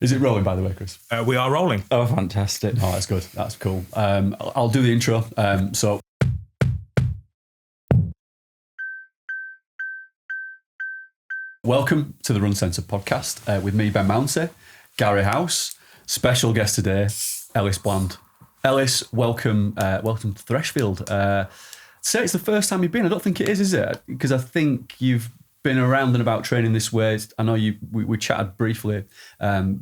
Is it rolling, by the way, Chris? We are rolling. Oh, fantastic. Oh, that's good. That's cool. I'll do the intro. So, welcome to the RUNcensored podcast with me, Ben Mounsey, Gary House. Special guest today, Ellis Bland. Ellis, welcome to Threshfield. Say it's the first time you've been. I don't think it is it? Because I think you've been around and about training this way. I know we chatted briefly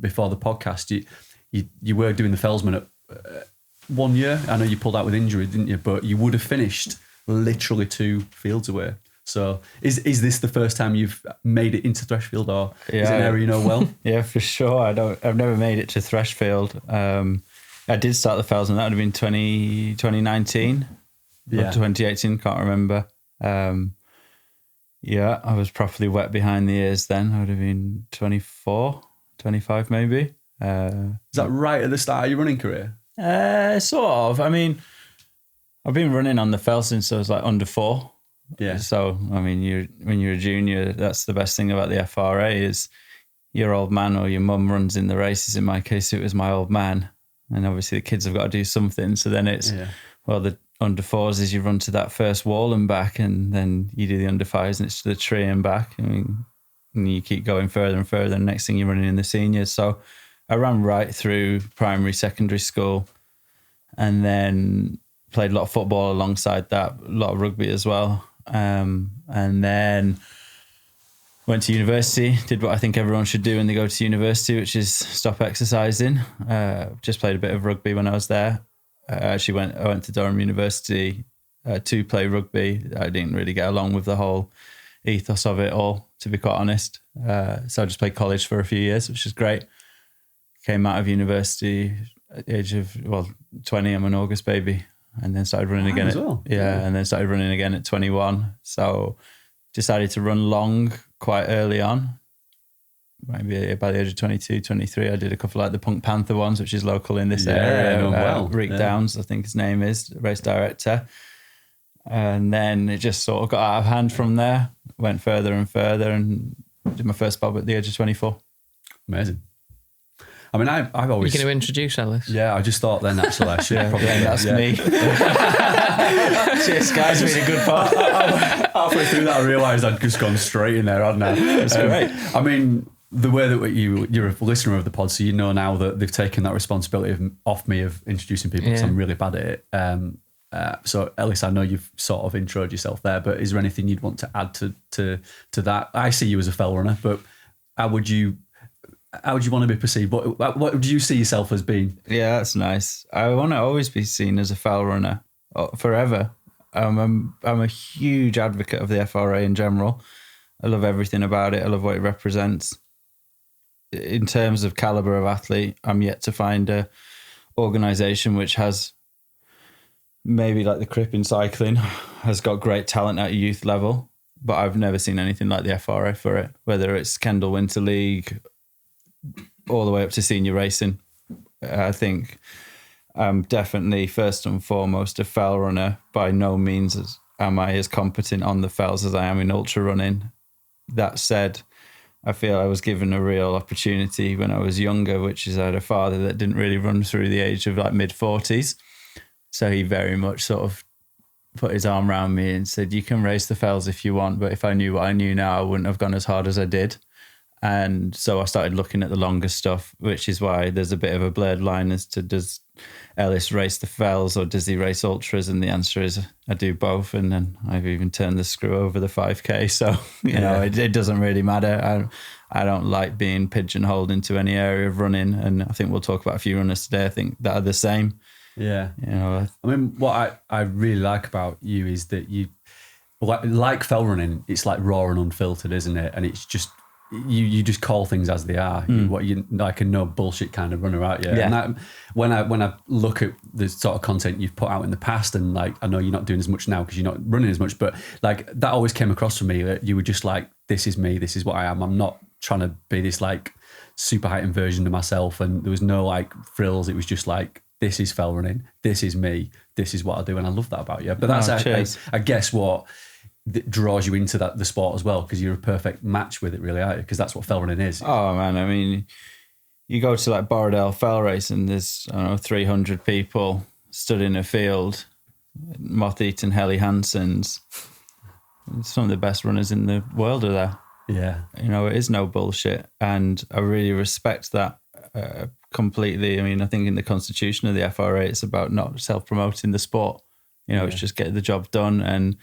before the podcast. You were doing the Felsman at 1 year. I know you pulled out with injury, didn't you? But you would have finished literally 2 fields away. So is this the first time you've made it into Threshfield, or is it an area you know well? Yeah, for sure. I've never made it to Threshfield. I did start the Felsman. That would have been 2019 or 2018. Can't remember. Yeah, I was properly wet behind the ears then. I would have been 24, 25 maybe. Is that right at the start of your running career? Sort of. I mean, I've been running on the fell since I was like under 4. Yeah. So, I mean, when you're a junior, that's the best thing about the FRA is your old man or your mum runs in the races. In my case, it was my old man. And obviously the kids have got to do something. So then it's, well, the under 4s is you run to that first wall and back, and then you do the under 5s and it's to the tree and back. I mean, and you keep going further and further. And next thing you're running in the seniors. So I ran right through primary, secondary school, and then played a lot of football alongside that, a lot of rugby as well. And then went to university, did what I think everyone should do when they go to university, which is stop exercising. Just played a bit of rugby when I was there. I went to Durham University to play rugby. I didn't really get along with the whole ethos of it all, to be quite honest. So I just played college for a few years, which is great. Came out of university at the age of 20. I'm an August baby, and then started running again. And then started running again at 21. So decided to run long quite early on. Maybe by the age of 22, 23, I did a couple like the Punk Panther ones, which is local in this area. Rick Downs, I think his name is, race director. And then it just sort of got out of hand from there, went further and further, and did my first bob at the age of 24. Amazing. I mean, I've always... You're going to introduce Ellis? Yeah, I just thought then actually I should probably... Yeah, that's me. Cheers, guys. It's been a good part. Halfway through that, I realised I'd just gone straight in there, hadn't I? That's great. I mean, the way that you're a listener of the pod, so you know now that they've taken that responsibility off me of introducing people, because I'm really bad at it. So, Ellis, I know you've sort of introed yourself there, but is there anything you'd want to add to that? I see you as a fell runner, but how would you want to be perceived? What do you see yourself as being? Yeah, that's nice. I want to always be seen as a foul runner forever. I'm a huge advocate of the FRA in general. I love everything about it. I love what it represents. In terms of calibre of athlete, I'm yet to find a organisation which has, maybe like the Crip in cycling, has got great talent at a youth level, but I've never seen anything like the FRA for it, whether it's Kendall Winter League, all the way up to senior racing. I think I'm definitely first and foremost a fell runner. By no means am I as competent on the fells as I am in ultra running. That said, I feel I was given a real opportunity when I was younger, which is I had a father that didn't really run through the age of like mid-40s. So he very much sort of put his arm around me and said, you can race the fells if you want, but if I knew what I knew now, I wouldn't have gone as hard as I did. And so I started looking at the longer stuff, which is why there's a bit of a blurred line as to, does Ellis race the fells or does he race ultras? And the answer is I do both. And then I've even turned the screw over the 5K. So, you know, it doesn't really matter. I don't like being pigeonholed into any area of running. And I think we'll talk about a few runners today, I think, that are the same. Yeah. You know, I mean, what I really like about you is that you, like fell running, it's like raw and unfiltered, isn't it? And it's just, you just call things as they are. You like a no bullshit kind of runner, aren't you? Yeah. And that, when I look at the sort of content you've put out in the past, and like I know you're not doing as much now because you're not running as much, but like that always came across from me that you were just like, this is me, this is what I am. I'm not trying to be this like super heightened version of myself, and there was no like frills. It was just like, this is fell running, this is me, this is what I do, and I love that about you. But that's I guess what that draws you into the sport as well, because you're a perfect match with it, really, aren't you? Because that's what fell running is. Oh man, I mean, you go to like Borrowdale Fell Race and there's, I don't know, 300 people stood in a field, moth-eaten Helly Hansons. Some of the best runners in the world are there. Yeah. You know, it is no bullshit. And I really respect that completely. I mean, I think in the constitution of the FRA, it's about not self-promoting the sport. You know, it's just getting the job done. And,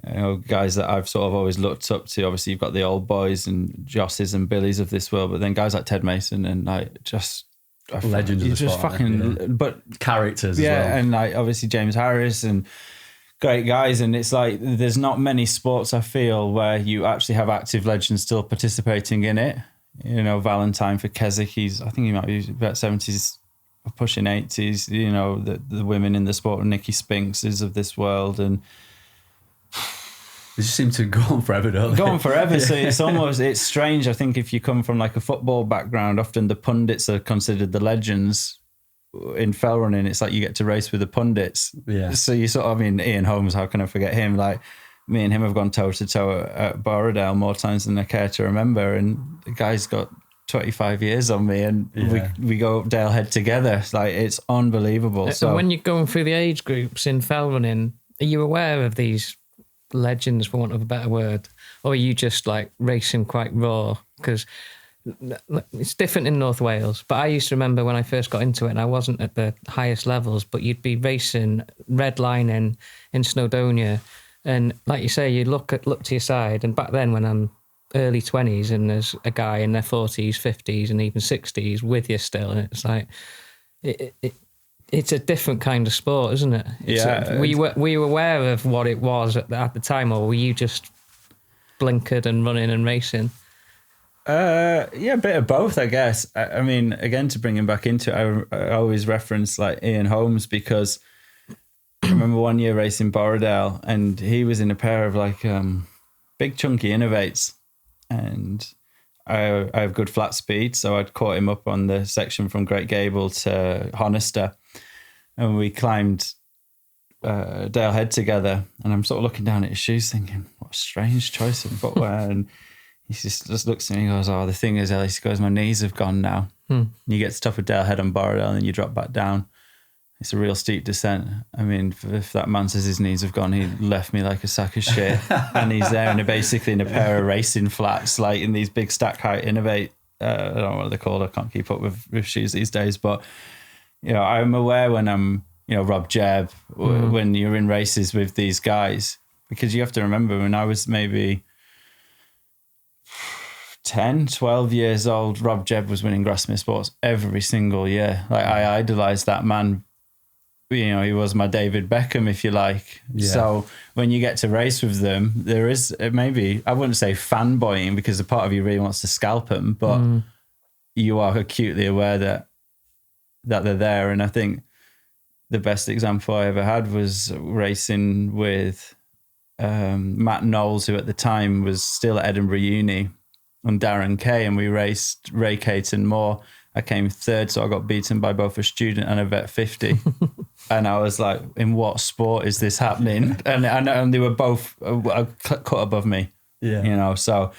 you know, guys that I've sort of always looked up to, obviously you've got the old boys and Josses and Billies of this world, but then guys like Ted Mason and like just... legends of the just sport. Fucking, but characters as well. Yeah, and like obviously James Harris and great guys. And it's like, there's not many sports I feel where you actually have active legends still participating in it. You know, Valentine for Keswick, I think he might be about 70s, pushing 80s. You know, the women in the sport, Nikki Spinks is of this world, and they just seem to go on forever, don't they? Go on forever. So it's strange. I think if you come from like a football background, often the pundits are considered the legends. In fell running, it's like you get to race with the pundits. Yeah. So you sort of, I mean, Ian Holmes, how can I forget him? Like, me and him have gone toe to toe at Borrowdale more times than I care to remember. And the guy's got 25 years on me, and we go up Dale Head together. It's like, it's unbelievable. So and when you're going through the age groups in fell running, are you aware of these legends, for want of a better word, or are you just like racing quite raw? Because it's different in North Wales, but I used to remember when I first got into it, and I wasn't at the highest levels, but you'd be racing red lining in Snowdonia, and like you say, you look to your side, and back then when I'm early 20s and there's a guy in their 40s, 50s and even 60s with you still, and it's like it's a different kind of sport, isn't it? Were you aware of what it was at the time, or were you just blinkered and running and racing? A bit of both, I guess. I mean, again, to bring him back into it, I always reference like Ian Holmes, because I remember one year racing Borrowdale and he was in a pair of like big chunky Innovates, and I have good flat speed, so I'd caught him up on the section from Great Gable to Honister, and we climbed Dale Head together, and I'm sort of looking down at his shoes thinking, what a strange choice of footwear. And he just looks at me and goes, oh, the thing is, Ellis, he goes, my knees have gone now. And you get to top of Dale Head on Borrowdale and then you drop back down. It's a real steep descent. I mean, if that man says his knees have gone, he left me like a sack of shit. And he's there basically in a pair of racing flats, like in these big stack height Innovate. I don't know what they're called. I can't keep up with shoes these days. But, you know, I'm aware when I'm, you know, Rob Jebb, when you're in races with these guys, because you have to remember when I was maybe 10, 12 years old, Rob Jebb was winning Grasmere Sports every single year. Like, I idolized that man. You know, he was my David Beckham, if you like. Yeah. So when you get to race with them, there is maybe, I wouldn't say fanboying, because a part of you really wants to scalp them, but you are acutely aware that they're there. And I think the best example I ever had was racing with Matt Knowles, who at the time was still at Edinburgh Uni, and Darren Kay, and we raced Ray Caton Moore. I came third, so I got beaten by both a student and a vet 50. And I was like, in what sport is this happening? And they were both a cut above me. Yeah. You know, so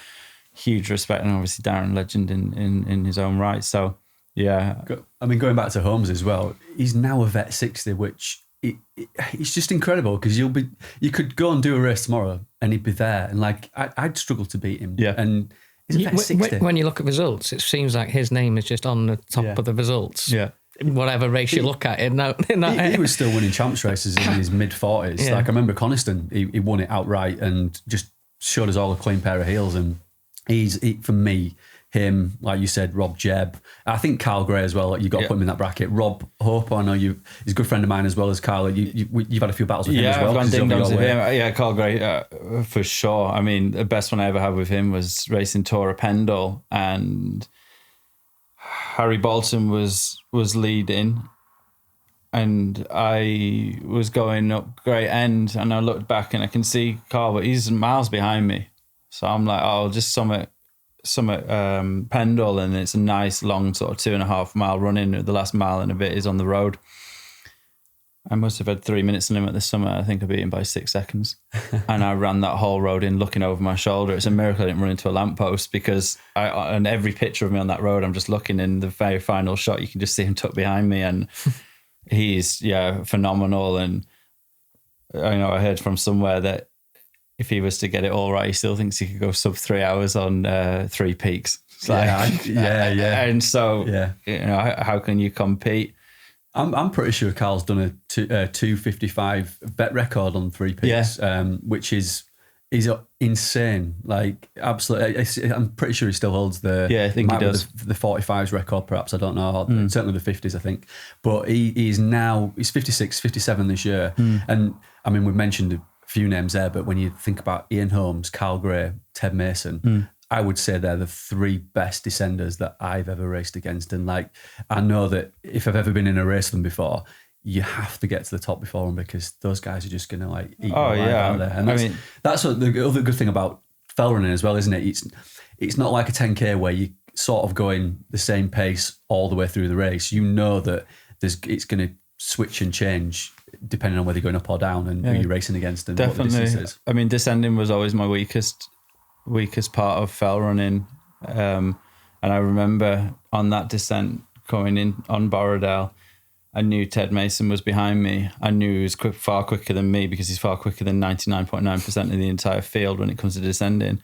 huge respect. And obviously Darren, legend in his own right. So, yeah. I mean, going back to Holmes as well, he's now a vet 60, which it's just incredible, because you could go and do a race tomorrow and he'd be there. And like, I'd struggle to beat him. Yeah. And when you look at results, it seems like his name is just on the top of the results. Yeah. Whatever race you look at. He was still winning champs races in his mid-40s. Yeah. Like, I remember Coniston, he won it outright and just showed us all a clean pair of heels. And for me, him, like you said, Rob Jebb. I think Karl Gray as well. Like, you got to put him in that bracket. Rob Hope, I know he's a good friend of mine as well as Karl. You've had a few battles with him as well. I've gone ding-dongs with him. Yeah, Karl Gray, for sure. I mean, the best one I ever had with him was racing Tora Pendle, and Harry Bolton was leading, and I was going up Great End, and I looked back and I can see Karl, but he's miles behind me. So I'm like, oh, I'll just summit Pendle, and it's a nice long sort of 2.5 mile run in. The last mile and a bit is on the road, I must have had 3 minutes limit this summer. I think I beat him by 6 seconds. And I ran that whole road in looking over my shoulder. It's a miracle I didn't run into a lamppost, because on every picture of me on that road, I'm just looking in the very final shot. You can just see him tucked behind me, and he's phenomenal. And I heard from somewhere that if he was to get it all right, he still thinks he could go sub 3 hours on 3 peaks. And so, how can you compete? I'm pretty sure Karl's done a 2:55 bet record on 3 peaks, which is insane. Like, absolutely. I'm pretty sure he still holds the I think he does the 45s record. Perhaps, I don't know. Certainly the 50s, I think. But he's 56, 57 this year. And I mean, we've mentioned a few names there, but when you think about Ian Holmes, Karl Gray, Ted Mason, I would say they're the 3 best descenders that I've ever raced against. And like, I know that if I've ever been in a race with them before, you have to get to the top before them, because those guys are just going to like eat your life out there. And that's what the other good thing about fell running as well, isn't it? It's not like a 10K where you sort of going the same pace all the way through the race. You know that it's going to switch and change depending on whether you're going up or down and who you're racing against and what the distance is. I mean, descending was always my weakest part of fell running, and I remember on that descent going in on Borrowdale, I knew Ted Mason was behind me. I knew he was far quicker than me, because he's far quicker than 99.9% of the entire field when it comes to descending.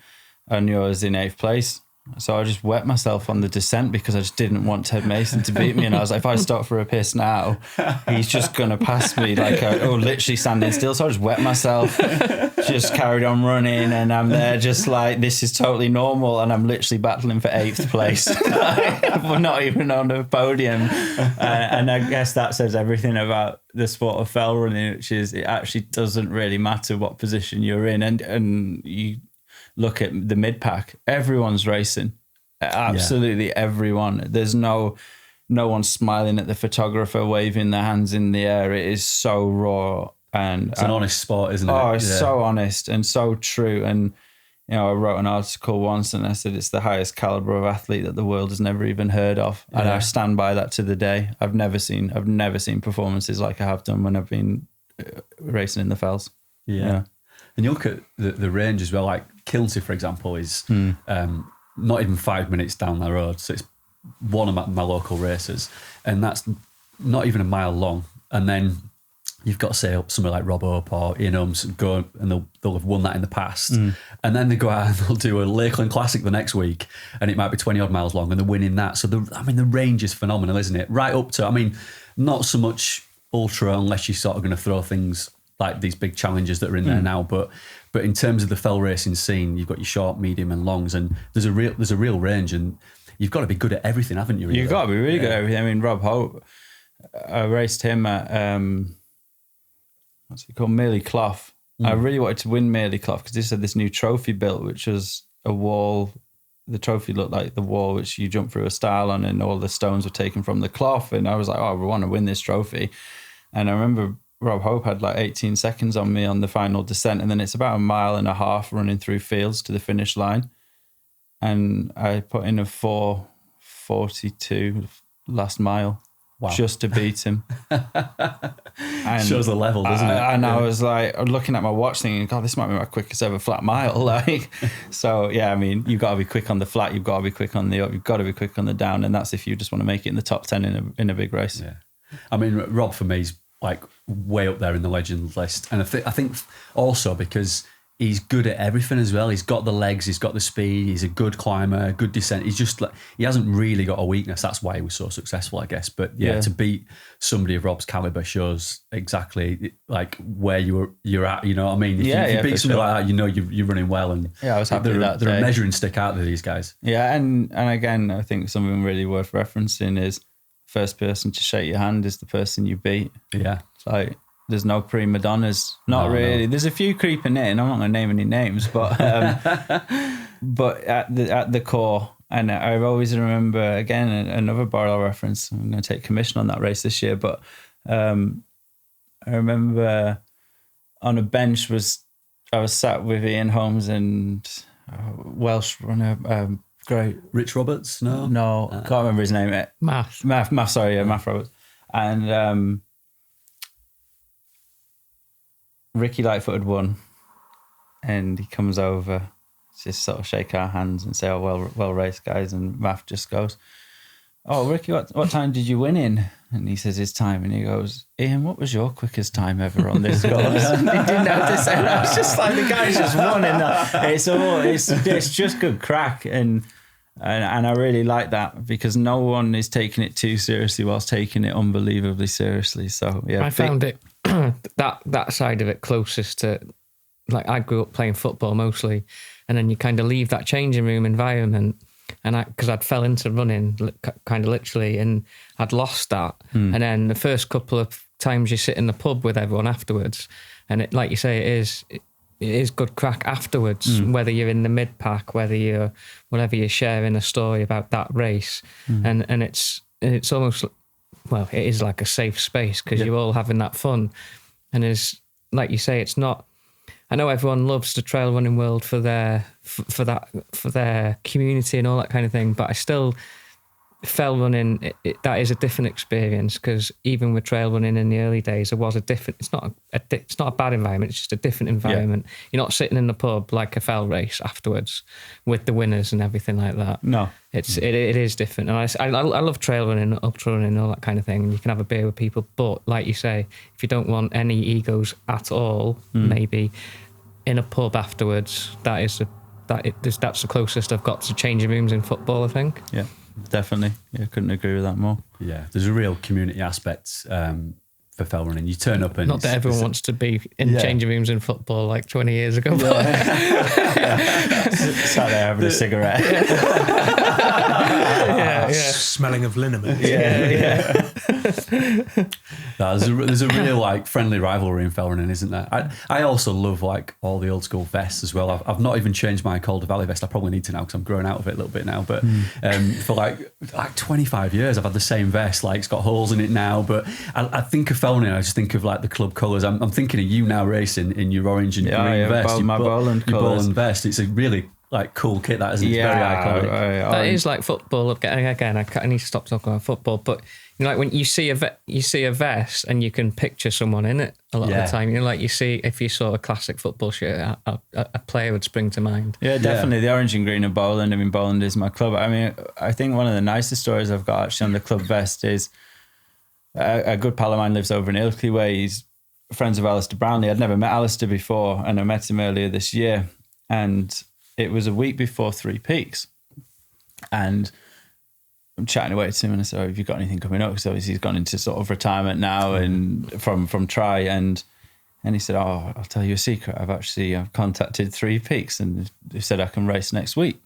I knew I was in 8th place, so I just wet myself on the descent because I just didn't want Ted Mason to beat me. And I was like, if I stop for a piss now, he's just going to pass me, like, literally standing still. So I just wet myself, just carried on running, and I'm there just like, this is totally normal. And I'm literally battling for 8th place. We're not even on the podium. And I guess that says everything about the sport of fell running, which is it actually doesn't really matter what position you're in. And you look at the mid-pack, everyone's racing. Absolutely everyone. There's no one smiling at the photographer, waving their hands in the air. It is so raw. And it's an honest sport, isn't it? Oh, it's so honest and so true. And, I wrote an article once and I said it's the highest calibre of athlete that the world has never even heard of. And I stand by that to the day. I've never seen performances like I have done when I've been racing in the fells. Yeah. And you look at the range as well, like Kilnsey, for example, is not even 5 minutes down the road. So it's one of my local races, and that's not even a mile long. And then you've got, say, somebody like Rob Hope or Ian Holmes go, and they'll have won that in the past. And then they go out and they'll do a Lakeland Classic the next week, and it might be 20 odd miles long, and they're winning that. So the range is phenomenal, isn't it? Right up to, not so much ultra unless you're sort of going to throw things like these big challenges that are in there now, but in terms of the fell racing scene, you've got your short, medium, and longs, and there's a real range, and you've got to be good at everything, haven't you? Really? You've got to be really good at everything. I mean, Rob Hope, I raced him at what's it called, Mealy Clough. I really wanted to win Mealy Clough because they had this new trophy built, which was a wall. The trophy looked like the wall which you jump through a stile on, and all the stones were taken from the clough. And I was like, I want to win this trophy. And I remember Rob Hope had like 18 seconds on me on the final descent, and then it's about 1.5 miles running through fields to the finish line. And I put in a 4:42 last mile just to beat him. And shows the level, doesn't it? And I was like, looking at my watch thinking, God, this might be my quickest ever flat mile. Like, so yeah, I mean, you've got to be quick on the flat, you've got to be quick on the up, you've got to be quick on the down, and that's if you just want to make it in the top 10 in a big race. Yeah, I mean, Rob for me is like way up there in the legend list, and I think also because he's good at everything as well. He's got the legs, he's got the speed, he's a good climber, good descent. He's just like, he hasn't really got a weakness. That's why he was so successful, I guess. But yeah, to beat somebody of Rob's caliber shows exactly like where you're at. You know what I mean? If you beat somebody like that, you're running well. And I was happy that they're a measuring stick out there, these guys. Yeah, and again, I think something really worth referencing is first person to shake your hand is the person you beat. Yeah, it's like, there's no prima donnas. Not really. No. There's a few creeping in. I'm not going to name any names, but but at the core, and I always remember, again, another Borrowdale reference. I'm going to take commission on that race this year, but I remember on a bench I was sat with Ian Holmes and Welsh runner, great Rich Roberts. No, can't remember his name. Math. Sorry, Math Roberts, and. Ricky Lightfoot had won, and he comes over, just sort of shake our hands and say, "Oh, well raced, guys." And Raf just goes, "Oh, Ricky, what time did you win in?" And he says his time, and he goes, "Ian, what was your quickest time ever on this course?" And he didn't notice it. And I was just like, the guy's just won in that. It's just good crack, and I really like that, because no one is taking it too seriously whilst taking it unbelievably seriously. So yeah, I found it that side of it closest to, like, I grew up playing football mostly, and then you kind of leave that changing room environment. And because I'd fell into running kind of literally, and I'd lost that. And then the first couple of times you sit in the pub with everyone afterwards, and it, like you say, it is good crack afterwards, whether you're in the mid pack, whether you're sharing a story about that race, and it's almost, well, it is like a safe space, because you're all having that fun. And is, like you say, it's not. I know everyone loves the trail running world for their community and all that kind of thing, but I still fell running. That is a different experience, because even with trail running in the early days, there was a different. It's not a bad environment. It's just a different environment. Yeah. You're not sitting in the pub like a fell race afterwards with the winners and everything like that. No, it is different. And I love trail running, ultra running, all that kind of thing. And you can have a beer with people, but like you say, if you don't want any egos at all, maybe in a pub afterwards, that's the closest I've got to changing rooms in football, I think. Yeah, definitely. Yeah, couldn't agree with that more. Yeah, there's a real community aspect for fell running. You turn up and not that everyone wants to be in changing rooms in football like 20 years ago. Yeah. Sat there having a cigarette. Yeah. Smelling of liniment. Yeah. There's a real like friendly rivalry in fell running, isn't there? I also love like all the old school vests as well. I've not even changed my Calder Valley vest. I probably need to now, because I'm growing out of it a little bit now. But for like 25 years, I've had the same vest. Like, it's got holes in it now. But I think of fell running, I just think of like the club colours. I'm thinking of you now racing in your orange and green vest. My Bowland colours. Bowland vest. It's a really like cool kit, that isn't it? It's very iconic. That is like football. Again, I need to stop talking about football, but you know, like when you see a vest and you can picture someone in it a lot of the time. You know, like you see, if you saw a classic football shirt, a player would spring to mind. Yeah, definitely. The orange and green of Bowland. I mean, Bowland is my club. I mean, I think one of the nicest stories I've got actually on the club vest is a good pal of mine lives over in Ilkley Way. He's friends of Alistair Brownlee. I'd never met Alistair before, and I met him earlier this year. And it was a week before Three Peaks. And I'm chatting away to him, and I said, have you got anything coming up? Because obviously he's gone into sort of retirement now and from Tri. And he said, I'll tell you a secret. I've contacted Three Peaks, and they said I can race next week.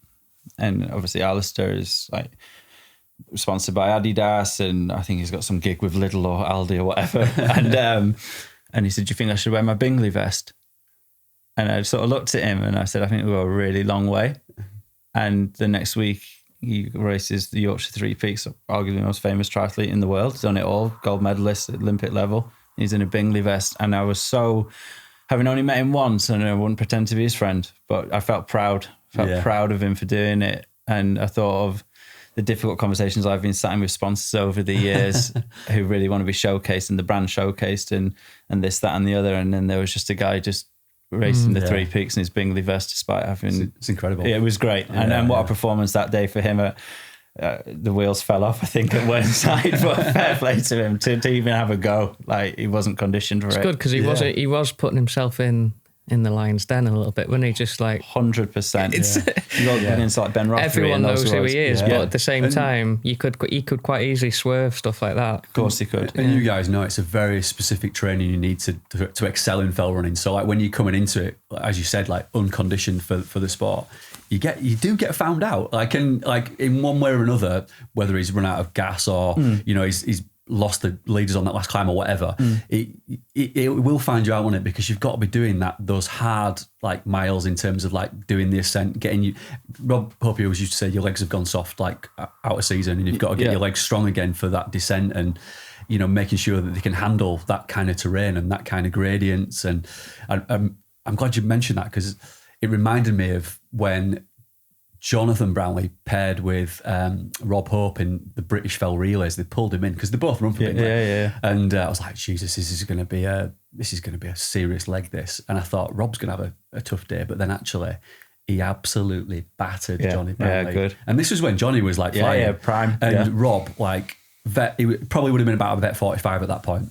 And obviously Alistair is like sponsored by Adidas, and I think he's got some gig with Lidl or Aldi or whatever. And he said, do you think I should wear my Bingley vest? And I sort of looked at him and I said, I think we'll go a really long way. And the next week he races the Yorkshire Three Peaks, arguably the most famous triathlete in the world. He's done it all, gold medalist at Olympic level. He's in a Bingley vest. And I was so, having only met him once, and I wouldn't pretend to be his friend, but I felt proud proud of him for doing it. And I thought of the difficult conversations I've been sat in with sponsors over the years who really want to be showcased and the brand showcased and this, that and the other. And then there was just a guy just racing the Three Peaks in his Bingley vest despite having... It's incredible. Yeah, it was great. And what a performance that day for him. The wheels fell off, I think, at one side, but fair play to him to even have a go. Like, he wasn't conditioned for it. It's good, because he was putting himself in the lion's den a little bit, wasn't he? Just like 100%. You got into like Ben Rothery. Everyone knows who he is, but at the same time, he could quite easily swerve stuff like that. Of course he could. And you guys know it's a very specific training you need to excel in fell running. So like when you're coming into it, as you said, like unconditioned for the sport, you do get found out. Like in one way or another, whether he's run out of gas or he's lost the leaders on that last climb or whatever, it will find you out on it, because you've got to be doing those hard like miles in terms of like doing the ascent, getting you. Rob Hope always used to say your legs have gone soft like out of season, and you've got to get your legs strong again for that descent, and making sure that they can handle that kind of terrain and that kind of gradients. And I'm glad you mentioned that, because it reminded me of when Jonathan Brownlee paired with Rob Hope in the British Fell Relays. They pulled him in because they both run for Bingley. Yeah. And I was like, Jesus, this is going to be a serious leg, this. And I thought Rob's going to have a tough day, but then actually he absolutely battered Johnny Brownlee. Yeah, good. And this was when Johnny was like flying. Yeah, prime. And Rob, like, he probably would have been about a vet 45 at that point.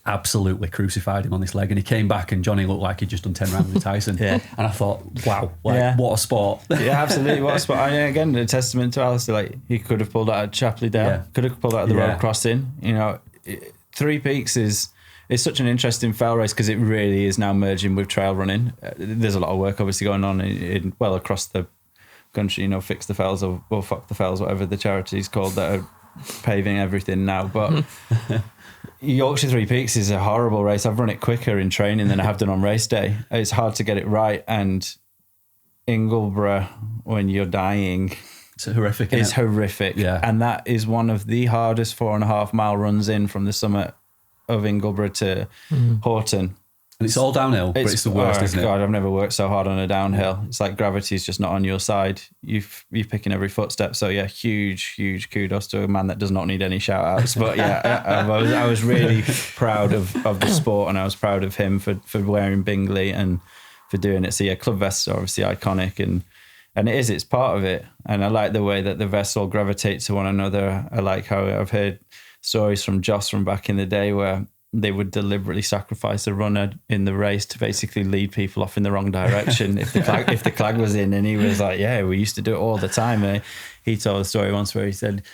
Absolutely crucified him on this leg, and he came back and Johnny looked like he'd just done 10 rounds with Tyson. And I thought, wow, what a sport. Yeah, absolutely, what a sport. Again, a testament to Alistair, like, he could have pulled out of Chapley Dale, could have pulled out of the road crossing. You know, Three Peaks is such an interesting fell race because it really is now merging with trail running. There's a lot of work obviously going on in across the country, you know, Fix the Fells or Fuck the Fells, whatever the charity's called, that are paving everything now. But Yorkshire Three Peaks is a horrible race. I've run it quicker in training than I have done on race day. It's hard to get it right. And Ingleborough, when you're dying, it's horrific. It's horrific. Yeah. And that is one of the hardest 4.5 mile runs in from the summit of Ingleborough to Horton. And it's all downhill, but it's the worst, isn't it? God, I've never worked so hard on a downhill. It's like gravity's just not on your side. You're picking every footstep. So yeah, huge kudos to a man that does not need any shout outs. But yeah, I was really proud of the sport, and I was proud of him for wearing Bingley and for doing it. So yeah, club vests are obviously iconic, and it's part of it. And I like the way that the vests all gravitate to one another. I like how I've heard stories from Joss from back in the day where they would deliberately sacrifice a runner in the race to basically lead people off in the wrong direction if the clag was in. And he was like, yeah, we used to do it all the time. And he told a story once where he said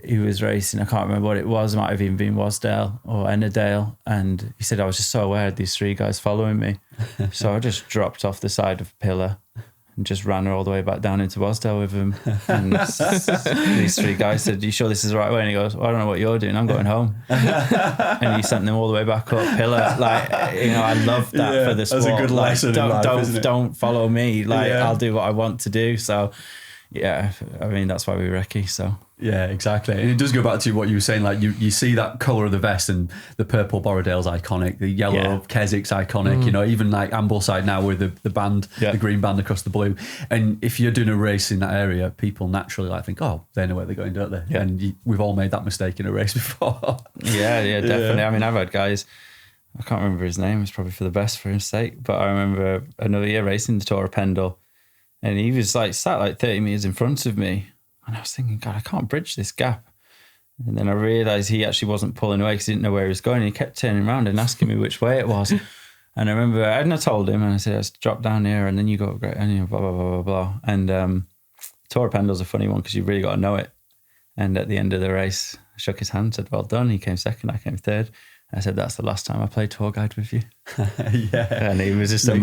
he was racing, I can't remember what it was, it might have even been Wasdale or Ennerdale, and he said, I was just so aware of these 3 guys following me. So I just dropped off the side of a pillar and just ran her all the way back down into Wasdale with him. And these 3 guys said, you sure this is the right way? And he goes, well, I don't know what you're doing, I'm going home. And he sent them all the way back up pillar. Like, you know, I love that for the sport. That's a good lesson in life, don't follow me. Like, I'll do what I want to do. So yeah, I mean, that's why we recce, so. Yeah, exactly. And it does go back to what you were saying, like you see that colour of the vest, and the purple Borrowdale's iconic, the yellow Keswick's iconic, you know, even like Ambleside now with the band, the green band across the blue. And if you're doing a race in that area, people naturally like think, oh, they know where they're going, don't they? Yeah. And we've all made that mistake in a race before. yeah, definitely. I mean, I've had guys, I can't remember his name, it's probably for the best for his sake, but I remember another year racing the Tour of Pendle, and he was like sat like 30 metres in front of me. And I was thinking, God, I can't bridge this gap. And then I realised he actually wasn't pulling away because he didn't know where he was going. He kept turning around and asking me which way it was. And I remember, I told him, and I said, let's drop down here, and then you go, and you know, blah, blah, blah, blah, blah. And Tour of Pendle's a funny one because you've really got to know it. And at the end of the race, I shook his hand, said, well done. He came second, I came third. I said, that's the last time I played tour guide with you. And it was just a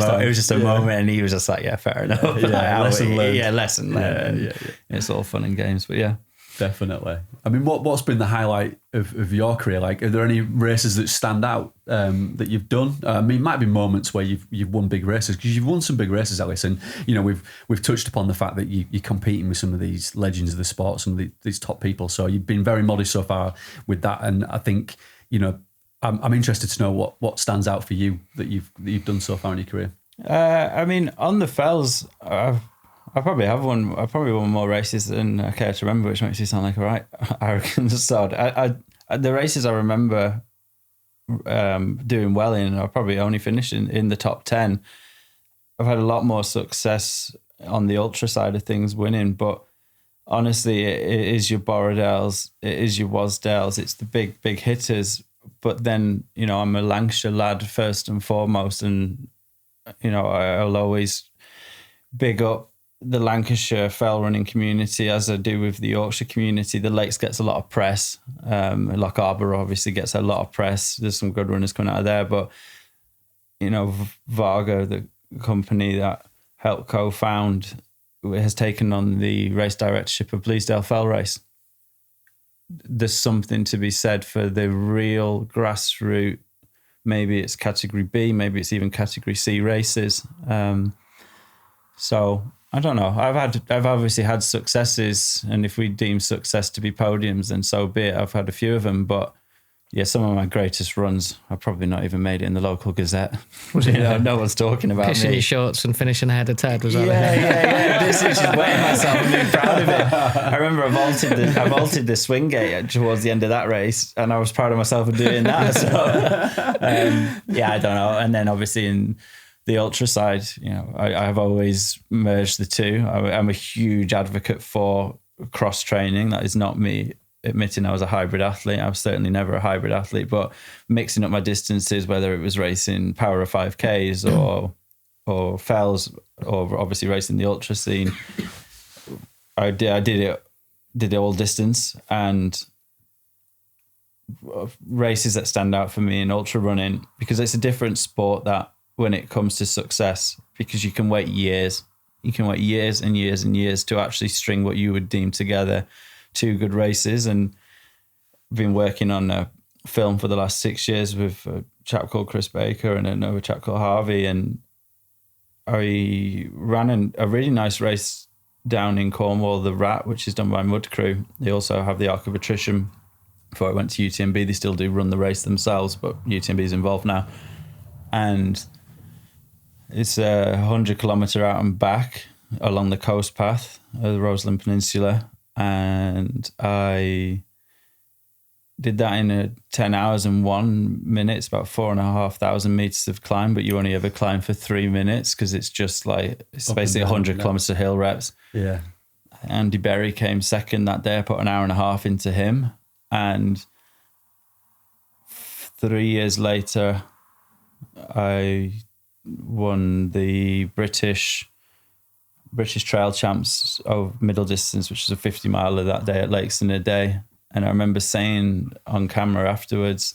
moment, and he was just like, yeah, fair enough. Lesson learned. Yeah, lesson learned. It's all fun and games, but yeah. Definitely. I mean, what's been the highlight of your career? Like, are there any races that stand out that you've done? I mean, it might be moments where you've won big races, because you've won some big races, Ellis. And you know, we've touched upon the fact that you're competing with some of these legends of the sport, some of these top people. So you've been very modest so far with that. And I think, you know, I'm interested to know what stands out for you that you've done so far in your career. I mean, on the fells, I probably have won. I probably won more races than I care to remember, which makes you sound like a right arrogant sod. The races I remember doing well in, I probably only finished in the top 10. I've had a lot more success on the ultra side of things, winning, but honestly, it is your Borrowdales, it is your Wasdales, it's the big hitters. But then, you know, I'm a Lancashire lad first and foremost, and you know, I'll always big up the Lancashire fell running community as I do with the Yorkshire community. The Lakes gets a lot of press. Loch Arbor obviously gets a lot of press. There's some good runners coming out of there, but you know, Vaga, the company that helped co-found, has taken on the race directorship of Bleasdale Fell Race. There's something to be said for the real grassroots, maybe it's category B, maybe it's even category C races. So I don't know. I've obviously had successes, and if we deem success to be podiums, then so be it. I've had a few of them, but yeah, some of my greatest runs, I probably not even made it in the local Gazette. No one's talking about Pissing me. your shorts and finishing ahead of Ted, was that Yeah. This is just weighing myself and being proud of it. I remember I vaulted the swing gate towards the end of that race, and I was proud of myself for doing that. So, I don't know. And then obviously in the ultra side, I've always merged the two. I'm a huge advocate for cross training. That is not me admitting I was a hybrid athlete. I was certainly never a hybrid athlete, but mixing up my distances, whether it was racing power of 5Ks or fells, or obviously racing the ultra scene, I did it all distance. And races that stand out for me in ultra running, because it's a different sport that when it comes to success, because you can wait years and years and years to actually string what you would deem together 2 good races. And I've been working on a film for the last 6 years with a chap called Chris Baker and another chap called Harvey, and I ran a really nice race down in Cornwall, the Rat, which is done by Mud Crew. They also have the Arc of Attrition. Before I went to UTMB, they still do run the race themselves, but UTMB is involved now. And it's 100 kilometre out and back along the coast path of the Roseland Peninsula. And I did that in 10 hours and 1 minute. It's about 4,500 meters of climb, but you only ever climb for 3 minutes because it's just like, it's basically 100 kilometers of hill reps. Yeah. Andy Berry came second that day. I put an hour and a half into him. And 3 years later, I won the British Trail Champs of middle distance, which was a 50 miler that day at Lakes in a Day. And I remember saying on camera afterwards,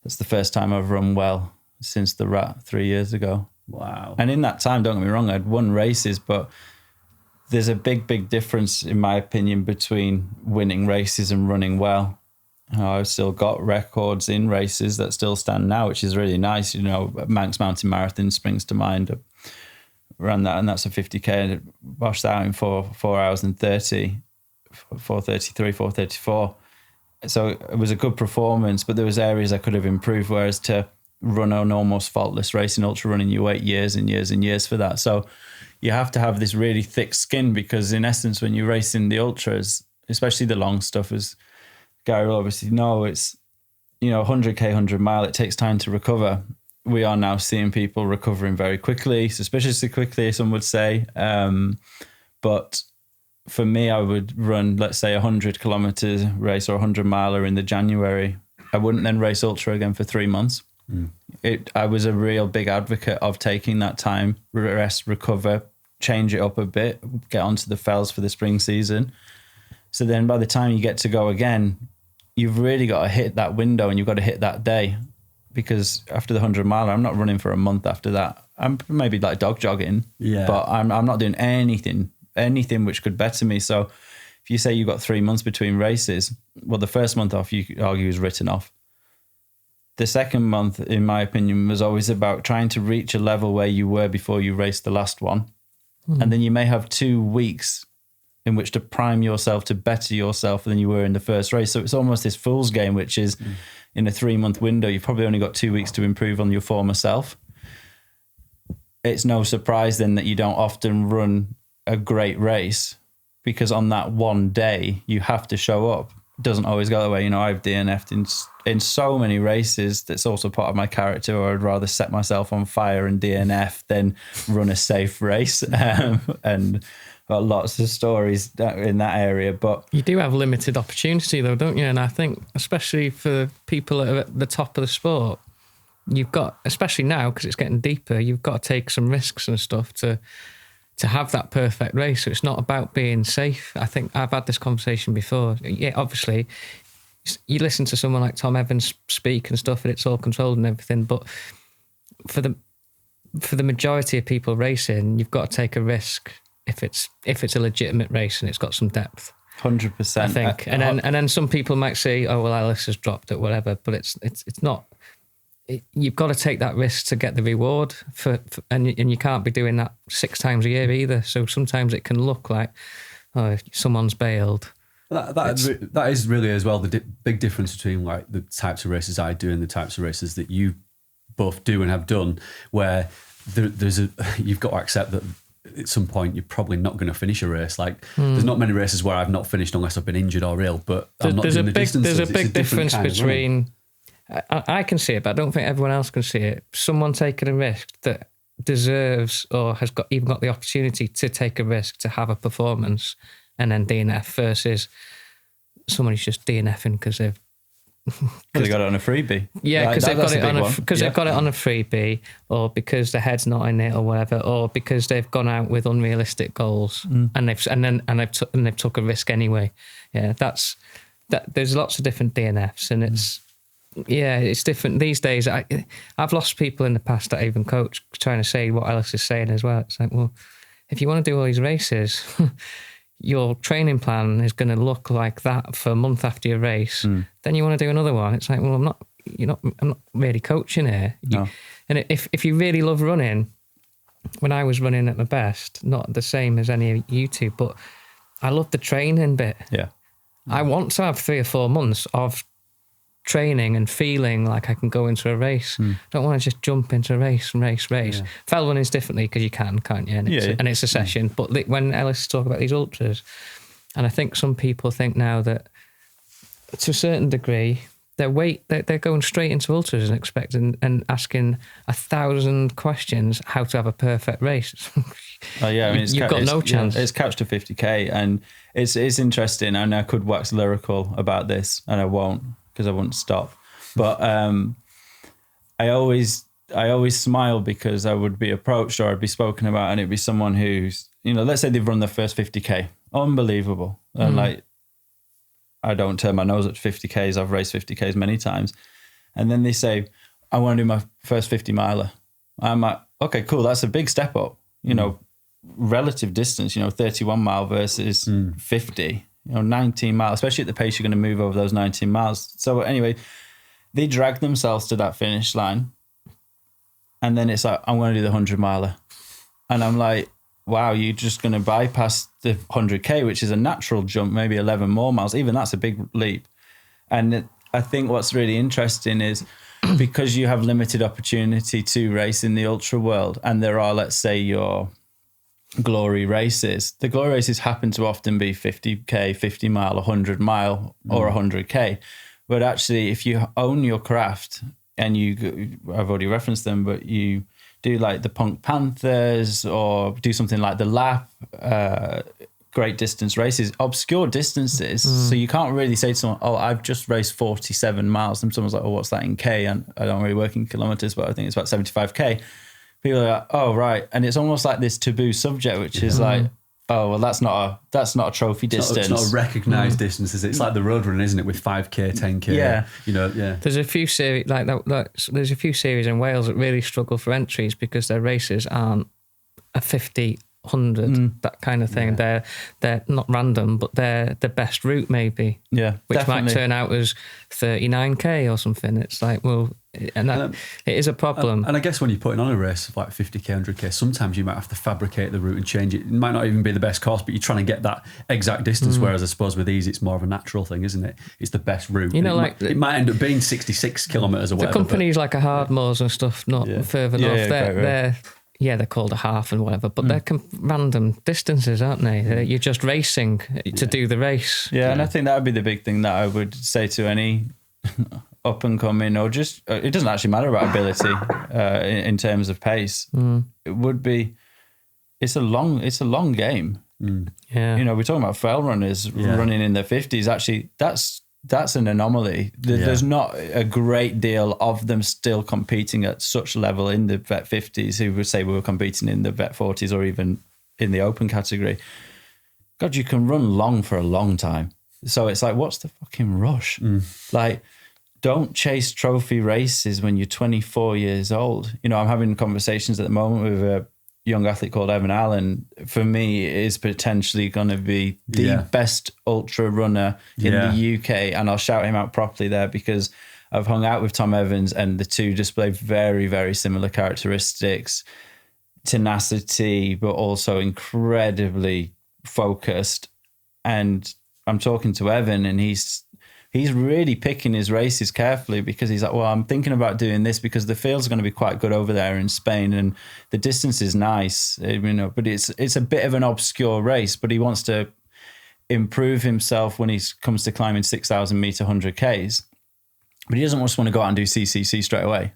that's the first time I've run well since the Rat 3 years ago. Wow. And in that time, don't get me wrong, I'd won races, but there's a big difference, in my opinion, between winning races and running well. I've still got records in races that still stand now, which is really nice. Manx Mountain Marathon springs to mind. Ran that, and that's a 50k, and it washed out in 4 hours and 30, 4:33, 4:34. So it was a good performance, but there was areas I could have improved. Whereas to run an almost faultless race in ultra running, you wait years and years and years for that. So you have to have this really thick skin, because in essence, when you race in the ultras, especially the long stuff, as Gary will obviously know, it's 100k, 100 mile. It takes time to recover. We are now seeing people recovering very quickly, suspiciously quickly, some would say. But for me, I would run, let's say, 100 kilometers race or 100 miler in the January. I wouldn't then race ultra again for 3 months. I was a real big advocate of taking that time, rest, recover, change it up a bit, get onto the fells for the spring season. So then by the time you get to go again, you've really got to hit that window, and you've got to hit that day. Because after the 100 miler, I'm not running for a month after that. I'm maybe like dog jogging, but I'm not doing anything which could better me. So if you say you've got 3 months between races, well, the first month off, you could argue, is written off. The second month, in my opinion, was always about trying to reach a level where you were before you raced the last one. And then you may have 2 weeks in which to prime yourself to better yourself than you were in the first race. So it's almost this fool's game, which is in a 3 month window, you've probably only got 2 weeks to improve on your former self. It's no surprise then that you don't often run a great race, because on that one day you have to show up. It doesn't always go that way. I've DNF'd in so many races. That's also part of my character, or I'd rather set myself on fire and DNF than run a safe race. And got lots of stories in that area. But you do have limited opportunity though, don't you? And I think especially for people that are at the top of the sport, you've got, especially now because it's getting deeper, you've got to take some risks and stuff to have that perfect race. So it's not about being safe. I think I've had this conversation before. Yeah, obviously you listen to someone like Tom Evans speak and stuff, and it's all controlled and everything, but for the majority of people racing, you've got to take a risk if it's a legitimate race and it's got some depth. 100%. I think. And then some people might say, oh, well, Ellis has dropped it, whatever, but it's not. You've got to take that risk to get the reward and you can't be doing that 6 times a year either. So sometimes it can look like, oh, someone's bailed That is really as well the big difference between like the types of races I do and the types of races that you both do and have done, where you've got to accept that at some point you're probably not going to finish a race. Like there's not many races where I've not finished unless I've been injured or ill, but I'm not doing the distances. There's a big difference between, I can see it, but I don't think everyone else can see it. Someone taking a risk that deserves or has even got the opportunity to take a risk to have a performance and then DNF versus someone who's just DNFing because they've they got it on a freebie. Yeah, because they've got it on a freebie, or because their head's not in it, or whatever, or because they've gone out with unrealistic goals and they've took a risk anyway. Yeah, there's lots of different DNFs, and it's different these days. I've lost people in the past that I even coach trying to say what Ellis is saying as well. It's like, well, if you want to do all these races. Your training plan is going to look like that for a month after your race. Then you want to do another one. It's like, well, I'm not really coaching here. No. And if you really love running, when I was running at my best, not the same as any of you two, but I love the training bit. Yeah. I want to have 3 or 4 months of training and feeling like I can go into a race. Don't want to just jump into a race. Yeah. Fell running's differently because you can't you? And it's a session. But when Ellis talk about these ultras, and I think some people think now that to a certain degree they're going straight into ultras and expecting and asking 1,000 questions how to have a perfect race. Oh yeah, I mean, you've got no chance. It's couched to 50k, and it's interesting. And I could wax lyrical about this, and I won't, because I wouldn't stop. But I always smile because I would be approached or I'd be spoken about, and it'd be someone who's, let's say they've run their first 50k, unbelievable, and like I don't turn my nose at 50ks. I've raced 50ks many times, and then they say, I want to do my first 50 miler. I'm like, okay, cool, that's a big step up, relative distance, 31 mile versus 50. 19 miles, especially at the pace you're going to move over those 19 miles. So anyway, they drag themselves to that finish line. And then it's like, I'm going to do the 100 miler. And I'm like, wow, you're just going to bypass the 100k, which is a natural jump, maybe 11 more miles. Even that's a big leap. And I think what's really interesting is because you have limited opportunity to race in the ultra world, and there are, let's say, your glory races. The glory races happen to often be 50k, 50 mile, 100 mile, or 100k. But actually, if you own your craft, and I've already referenced them, but you do like the Punk Panthers or do something like the Lap, great distance races, obscure distances. So you can't really say to someone, oh, I've just raced 47 miles. And someone's like, oh, what's that in K? And I don't really work in kilometers, but I think it's about 75k. People are like, oh, right. And it's almost like this taboo subject, which is like, oh, well, that's not a trophy distance. It's not a recognised distance, is it? It's like the road running, isn't it, with 5k, 10k? Yeah. There's a few series like that. There's a few series in Wales that really struggle for entries because their races aren't a 50, 100, that kind of thing. They're not random, but they're the best route maybe. Yeah, which definitely might turn out as 39k or something. It's like, well, and that it is a problem. And I guess when you're putting on a race of like 50k, 100k, sometimes you might have to fabricate the route and change it. It might not even be the best course, but you're trying to get that exact distance. Whereas I suppose with these, it's more of a natural thing, isn't it? It's the best route. It might end up being 66 kilometres or whatever. The companies like a Hardmoors and stuff, not further north, they're called a half and whatever, but they're random distances, aren't they? You're just racing to do the race. Yeah, and I think that would be the big thing that I would say to any up and coming, or just, it doesn't actually matter about ability in terms of pace. It would be, it's a long game. Yeah. We're talking about fell runners running in their 50s. Actually, that's an anomaly. There's not a great deal of them still competing at such level in the vet 50s who would say we were competing in the vet 40s or even in the open category. God, you can run long for a long time. So it's like, what's the fucking rush? Like, don't chase trophy races when you're 24 years old. I'm having conversations at the moment with a young athlete called Evan Allen. For me, is potentially going to be the best ultra runner in the UK. And I'll shout him out properly there because I've hung out with Tom Evans and the two display very, very similar characteristics, tenacity, but also incredibly focused. And I'm talking to Evan, and he's really picking his races carefully, because he's like, well, I'm thinking about doing this because the field's going to be quite good over there in Spain, and the distance is nice, but it's a bit of an obscure race, but he wants to improve himself when he comes to climbing 6,000 meter 100 Ks, but he doesn't just want to go out and do CCC straight away.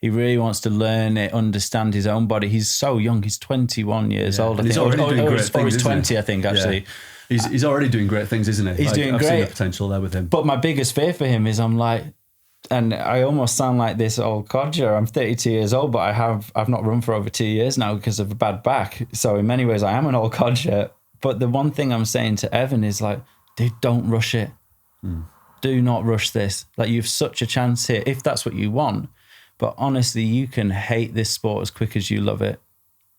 He really wants to learn it, understand his own body. He's so young. He's 21 years old. And he's already doing great things. He's 20, I think, actually. Yeah. He's already doing great things, isn't he? He's doing I've great. seen the potential there with him. But my biggest fear for him is I'm like, and I almost sound like this old codger. I'm 32 years old, but I've not run for over 2 years now because of a bad back. So in many ways, I am an old codger. But the one thing I'm saying to Evan is like, dude, don't rush it. Do not rush this. Like, you've such a chance here, if that's what you want. But honestly, you can hate this sport as quick as you love it.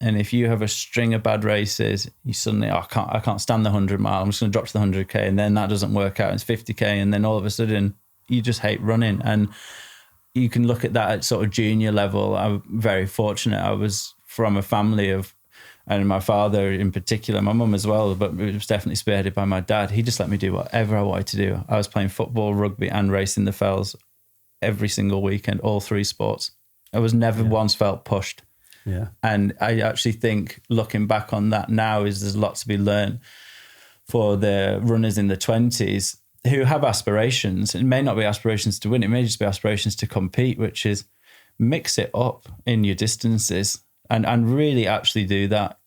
And if you have a string of bad races, you suddenly, I can't stand the 100 mile. I'm just going to drop to the 100K, and then that doesn't work out. It's 50K, and then all of a sudden you just hate running. And you can look at that at sort of junior level. I'm very fortunate. I was from a family of, and my father in particular, my mum as well, but it was definitely spearheaded by my dad. He just let me do whatever I wanted to do. I was playing football, rugby, and racing the fells every single weekend, all three sports. I was never once felt pushed. Yeah. And I actually think, looking back on that now, is there's a lot to be learned for the runners in the 20s who have aspirations. It may not be aspirations to win, it may just be aspirations to compete, which is mix it up in your distances and really actually do that.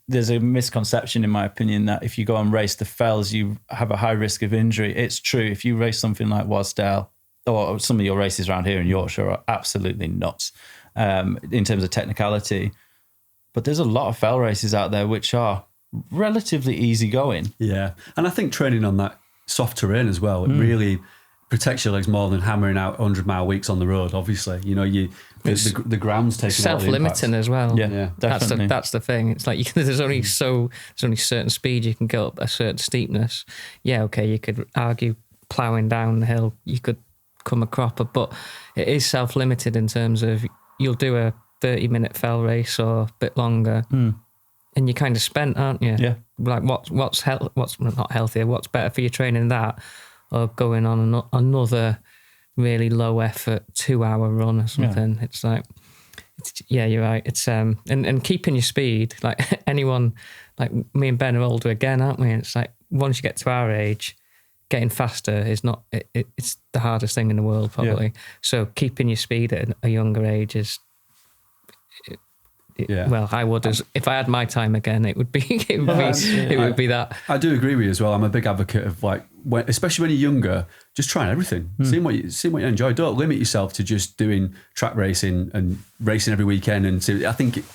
There's a misconception, in my opinion, that if you go and race the fells, you have a high risk of injury. It's true. If you race something like Wasdale, or some of your races around here in Yorkshire are absolutely nuts in terms of technicality. But there's a lot of fell races out there which are relatively easy going. Yeah. And I think training on that soft terrain as well, it really protects your legs more than hammering out 100-mile weeks on the road, obviously. You know, the ground's taking self-limiting as well. Yeah, definitely. That's the thing. It's like there's only certain speed you can go up, a certain steepness. Yeah, okay, you could argue ploughing down the hill, you could come a cropper, but it is self-limited in terms of you'll do a 30-minute fell race or a bit longer, and you're kind of spent, aren't you? Yeah. Like what's not healthier? What's better for your training, that or going on another really low effort 2-hour run or something? Yeah. It's like, you're right. It's and keeping your speed. Like anyone, like me and Ben are older again, aren't we? And it's like once you get to our age, getting faster is not, it's the hardest thing in the world, probably. Yeah. So keeping your speed at a younger age is, well, I would, if I had my time again, it would be that. I do agree with you as well. I'm a big advocate of like, especially when you're younger, just trying everything, seeing what you enjoy. Don't limit yourself to just doing track racing and racing every weekend. And I think it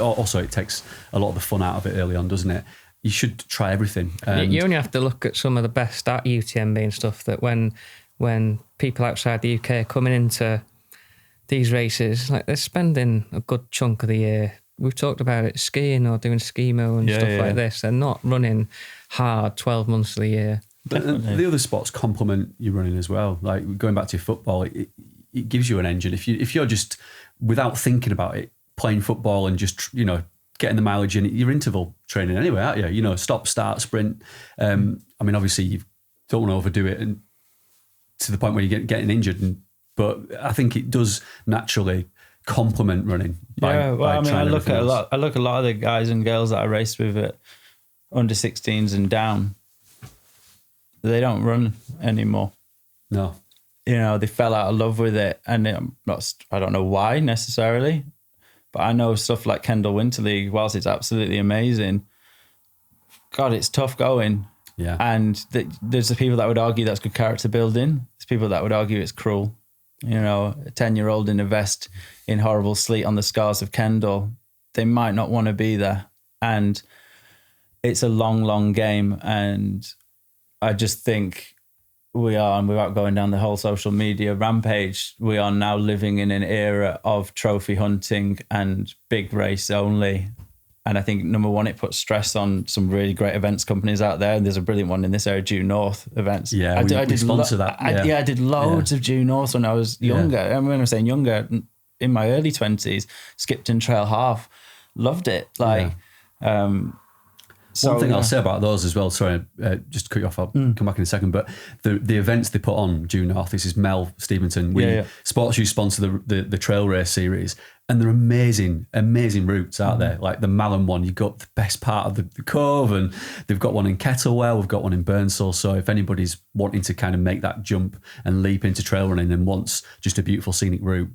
takes a lot of the fun out of it early on, doesn't it? You should try everything. You only have to look at some of the best at UTMB and stuff, that when people outside the UK are coming into these races, like they're spending a good chunk of the year. We've talked about it, skiing or doing skimo and stuff like this. They're not running hard 12 months of the year. But the other sports complement your running as well. Like going back to football, it gives you an engine. If you're just, without thinking about it, playing football and just, getting the mileage in, your interval training anyway, aren't you? Stop, start, sprint. I mean, obviously you don't want to overdo it and to the point where you're getting injured. But I think it does naturally complement running. I look at a lot of the guys and girls that I raced with at under 16s and down. They don't run anymore. No. They fell out of love with it, and I don't know why necessarily. But I know stuff like Kendall Winter League, whilst it's absolutely amazing, God, it's tough going. Yeah. And there's the people that would argue that's good character building. There's people that would argue it's cruel. A 10-year-old in a vest in horrible sleet on the scars of Kendall, they might not want to be there. And it's a long, long game. And I just think we are, and without going down the whole social media rampage, we are now living in an era of trophy hunting and big race only. And I think, number one, it puts stress on some really great events companies out there. And there's a brilliant one in this area, Due North events. Yeah, I did sponsor that. I did loads of Due North when I was younger. Yeah. And when I'm saying younger, in my early 20s, Skipton Trail Half, loved it. One thing I'll say about those as well, sorry, just to cut you off, I'll come back in a second, but the events they put on due north, this is Mel Stevenson. Sports Use sponsor the trail race series, and they're amazing routes out there. Like the Malham one, you've got the best part of the Cove, and they've got one in Kettlewell, we've got one in Burnsall. So if anybody's wanting to kind of make that jump and leap into trail running and wants just a beautiful scenic route,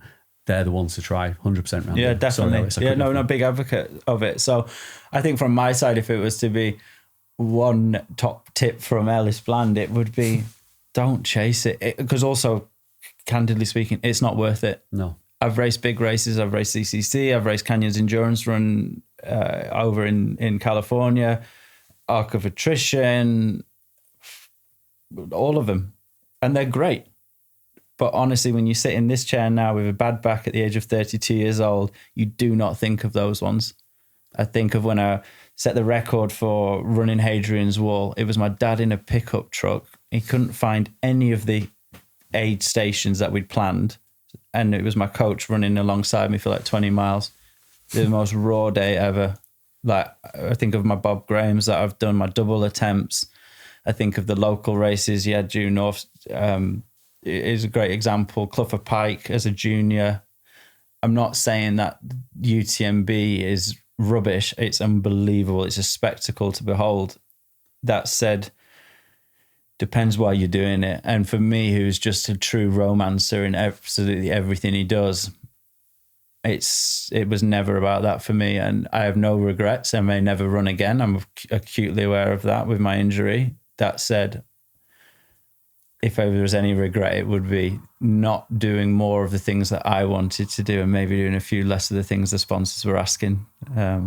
they're the ones to try 100% round. Yeah, definitely. Sorry, big advocate of it. So I think from my side, if it was to be one top tip from Ellis Bland, it would be don't chase it. Because also, candidly speaking, it's not worth it. No. I've raced big races. I've raced CCC. I've raced Canyons Endurance Run over in California, Arc of Attrition, all of them. And they're great. But honestly, when you sit in this chair now with a bad back at the age of 32 years old, you do not think of those ones. I think of when I set the record for running Hadrian's Wall. It was my dad in a pickup truck. He couldn't find any of the aid stations that we'd planned. And it was my coach running alongside me for like 20 miles. The most raw day ever. Like, I think of my Bob Grahams that I've done, my double attempts. I think of the local races. Yeah, due north, is a great example. Clough of Pike as a junior. I'm not saying that UTMB is rubbish. It's unbelievable. It's a spectacle to behold. That said, depends why you're doing it. And for me, who's just a true romancer in absolutely everything he does, it was never about that for me. And I have no regrets. I may never run again. I'm acutely aware of that with my injury. That said, if there was any regret, it would be not doing more of the things that I wanted to do and maybe doing a few less of the things the sponsors were asking.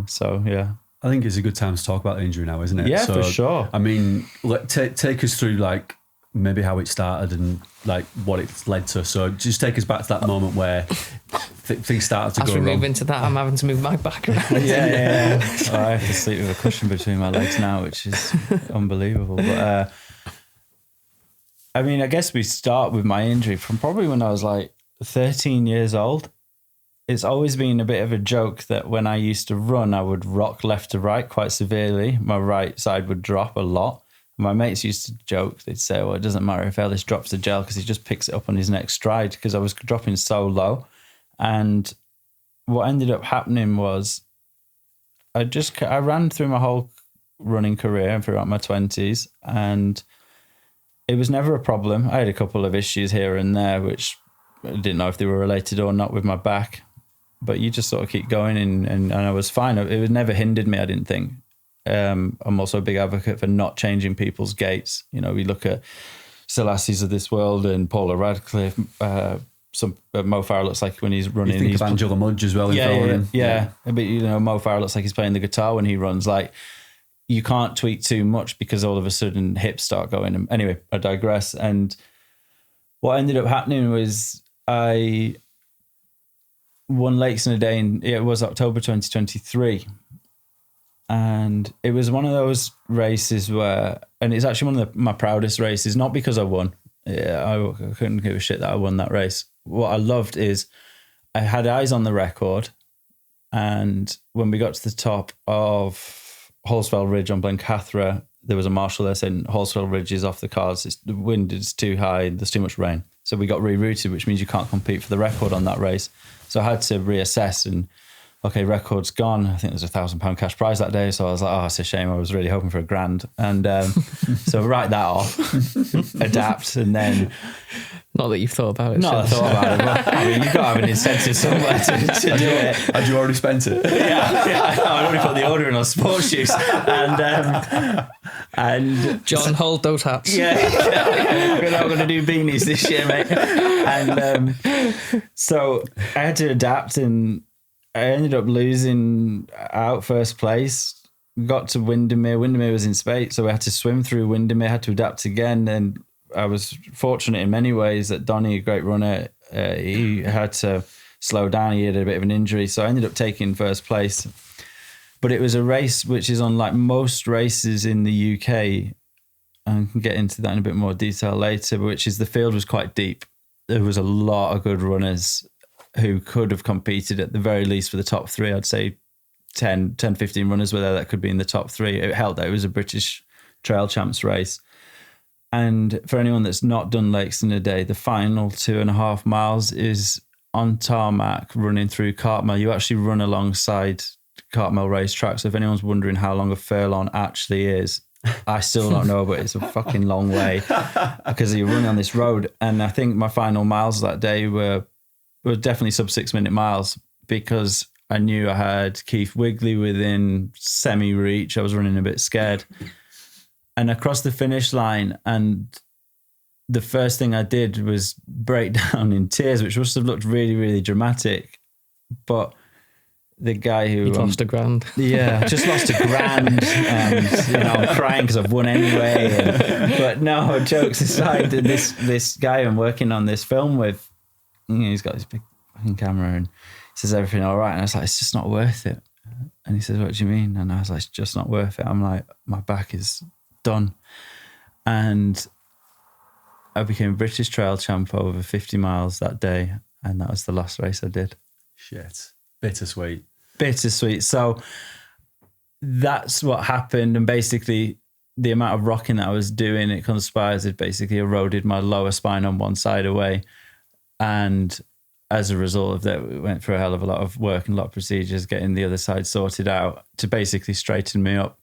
So, yeah. I think it's a good time to talk about the injury now, isn't it? Yeah, for sure. I mean, take us through like maybe how it started and like what it's led to. So just take us back to that moment where things started to go wrong. As we move into that, I'm having to move my back around. Yeah. Oh, I have to sleep with a cushion between my legs now, which is unbelievable. But I mean, I guess we start with my injury from probably when I was like 13 years old. It's always been a bit of a joke that when I used to run, I would rock left to right quite severely. My right side would drop a lot. My mates used to joke. They'd say, well, it doesn't matter if Ellis drops the gel because he just picks it up on his next stride, because I was dropping so low. And what ended up happening was I ran through my whole running career throughout my 20s, and it was never a problem. I had a couple of issues here and there, which I didn't know if they were related or not with my back, but you just sort of keep going and I was fine. It never hindered me, I didn't think. I'm also a big advocate for not changing people's gaits. You know, we look at Selassie's of this world and Paula Radcliffe. Mo Farah looks like when he's running. You think of Angela Mudge as well. Yeah. But, you know, Mo Farah looks like he's playing the guitar when he runs. Like, you can't tweak too much because all of a sudden hips start going. Anyway, I digress. And what ended up happening was I won Lakes in a Day, and it was October 2023. And it was one of those races where, and it's actually one of my proudest races, not because I won. I couldn't give a shit that I won that race. What I loved is I had eyes on the record, and when we got to the top of Holswell Ridge on Blencathra, there was a marshal there saying Holswell Ridge is off the cards. The wind is too high. There's too much rain. So we got rerouted, which means you can't compete for the record on that race. So I had to reassess and, okay, record's gone. I think there's £1,000 cash prize that day. So I was like, oh, it's a shame. I was really hoping for £1,000. And so write that off, adapt, and then... Not that you've thought about it. No, I thought about it. But, I mean, you've got to have an incentive somewhere to do it. Had you already spent it? Yeah. I'd already put the order in on sports shoes. And John, hold those hats. Yeah. We're not going to do beanies this year, mate. And so I had to adapt, and I ended up losing out first place. Got to Windermere. Windermere was in spate, so we had to swim through Windermere, had to adapt again. And I was fortunate in many ways that Donny, a great runner, he had to slow down. He had a bit of an injury, so I ended up taking first place. But it was a race which is unlike most races in the UK, and I can get into that in a bit more detail later, which is the field was quite deep. There was a lot of good runners who could have competed at the very least for the top three. I'd say 15 runners were there that could be in the top 3. It held that it was a British Trail Champs race. And for anyone that's not done Lakes in a day, the final 2.5 miles is on tarmac running through Cartmel. You actually run alongside Cartmel racetrack. So if anyone's wondering how long a furlong actually is, I still don't know, but it's a fucking long way because you're running on this road. And I think my final miles that day were definitely sub 6 minute miles because I knew I had Keith Wigley within semi-reach. I was running a bit scared. And I crossed the finish line, and the first thing I did was break down in tears, which must have looked really, really dramatic. But the guy who... You lost $1,000. Yeah, I just lost $1,000. And, I'm crying because I've won anyway. But no, jokes aside, this guy I'm working on this film with, he's got this big fucking camera and he says, everything all right? And I was like, it's just not worth it. And he says, what do you mean? And I was like, it's just not worth it. I'm like, my back is done. And I became British Trail Champ over 50 miles that day. And that was the last race I did. Shit. Bittersweet. So that's what happened. And basically the amount of rocking that I was doing, it conspires, it basically eroded my lower spine on one side away. And as a result of that, we went through a hell of a lot of work and a lot of procedures getting the other side sorted out to basically straighten me up.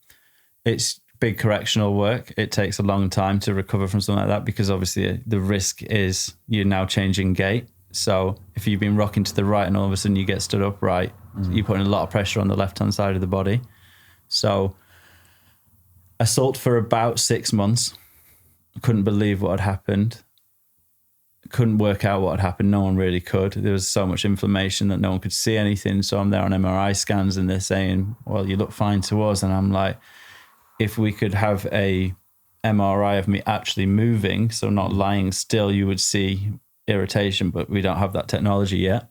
It's big correctional work. It takes a long time to recover from something like that because obviously the risk is you're now changing gait. So if you've been rocking to the right and all of a sudden you get stood upright, you're putting a lot of pressure on the left-hand side of the body. So I sulked for about 6 months. I couldn't believe what had happened. Couldn't work out what had happened. No one really could. There was so much inflammation that no one could see anything. So I'm there on MRI scans and they're saying, well, you look fine to us. And I'm like, if we could have a MRI of me actually moving, so not lying still, you would see irritation, but we don't have that technology yet.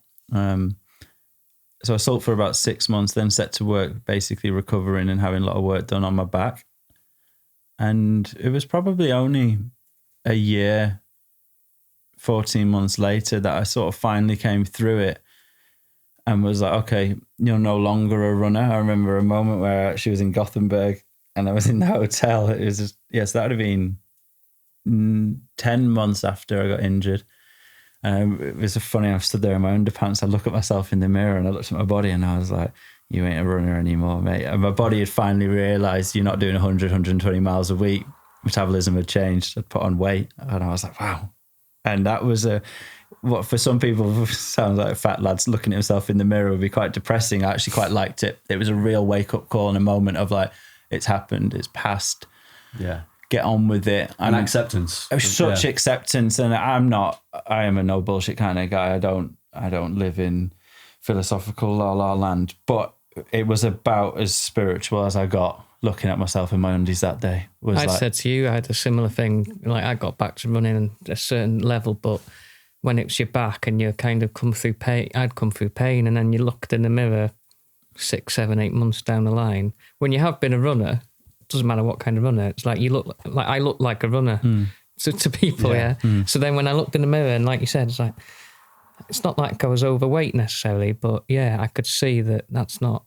So I sulked for about 6 months, then set to work, basically recovering and having a lot of work done on my back. And it was probably only a year, 14 months later that I sort of finally came through it and was like, okay, you're no longer a runner. I remember a moment where I actually was in Gothenburg and I was in the hotel. It was just, yes, that would have been 10 months after I got injured. It was funny, I stood there in my underpants. I look at myself in the mirror and I looked at my body and I was like, you ain't a runner anymore, mate. And my body had finally realised you're not doing 100, 120 miles a week. Metabolism had changed. I'd put on weight and I was like, wow. And that was what for some people sounds like a fat lad's looking at himself in the mirror would be quite depressing. I actually quite liked it. It was a real wake up call and a moment of like, it's happened, it's passed. Yeah. Get on with it. And acceptance. Such acceptance. And I am a no bullshit kind of guy. I don't live in philosophical la la land, but it was about as spiritual as I got looking at myself in my undies that day. I said to you, I had a similar thing. Like I got back to running at a certain level, but when it's your back and you kind of come through pain, I'd come through pain, and then you looked in the mirror 6, 7, 8 months down the line. When you have been a runner, it doesn't matter what kind of runner, it's like you look like I look like a runner to people, yeah. So then when I looked in the mirror, and like you said, it's not like I was overweight necessarily, but yeah, I could see that that's not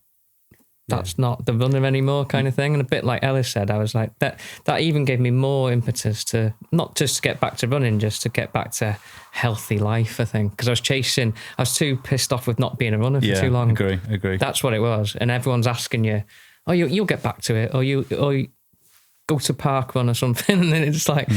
the runner anymore kind of thing. And a bit like Ellis said, I was like, that even gave me more impetus to not just get back to running, just to get back to healthy life, I think. Because I was too pissed off with not being a runner for too long. Agree. That's what it was. And everyone's asking you, oh, you'll get back to it, or you go to park run or something. And then it's like,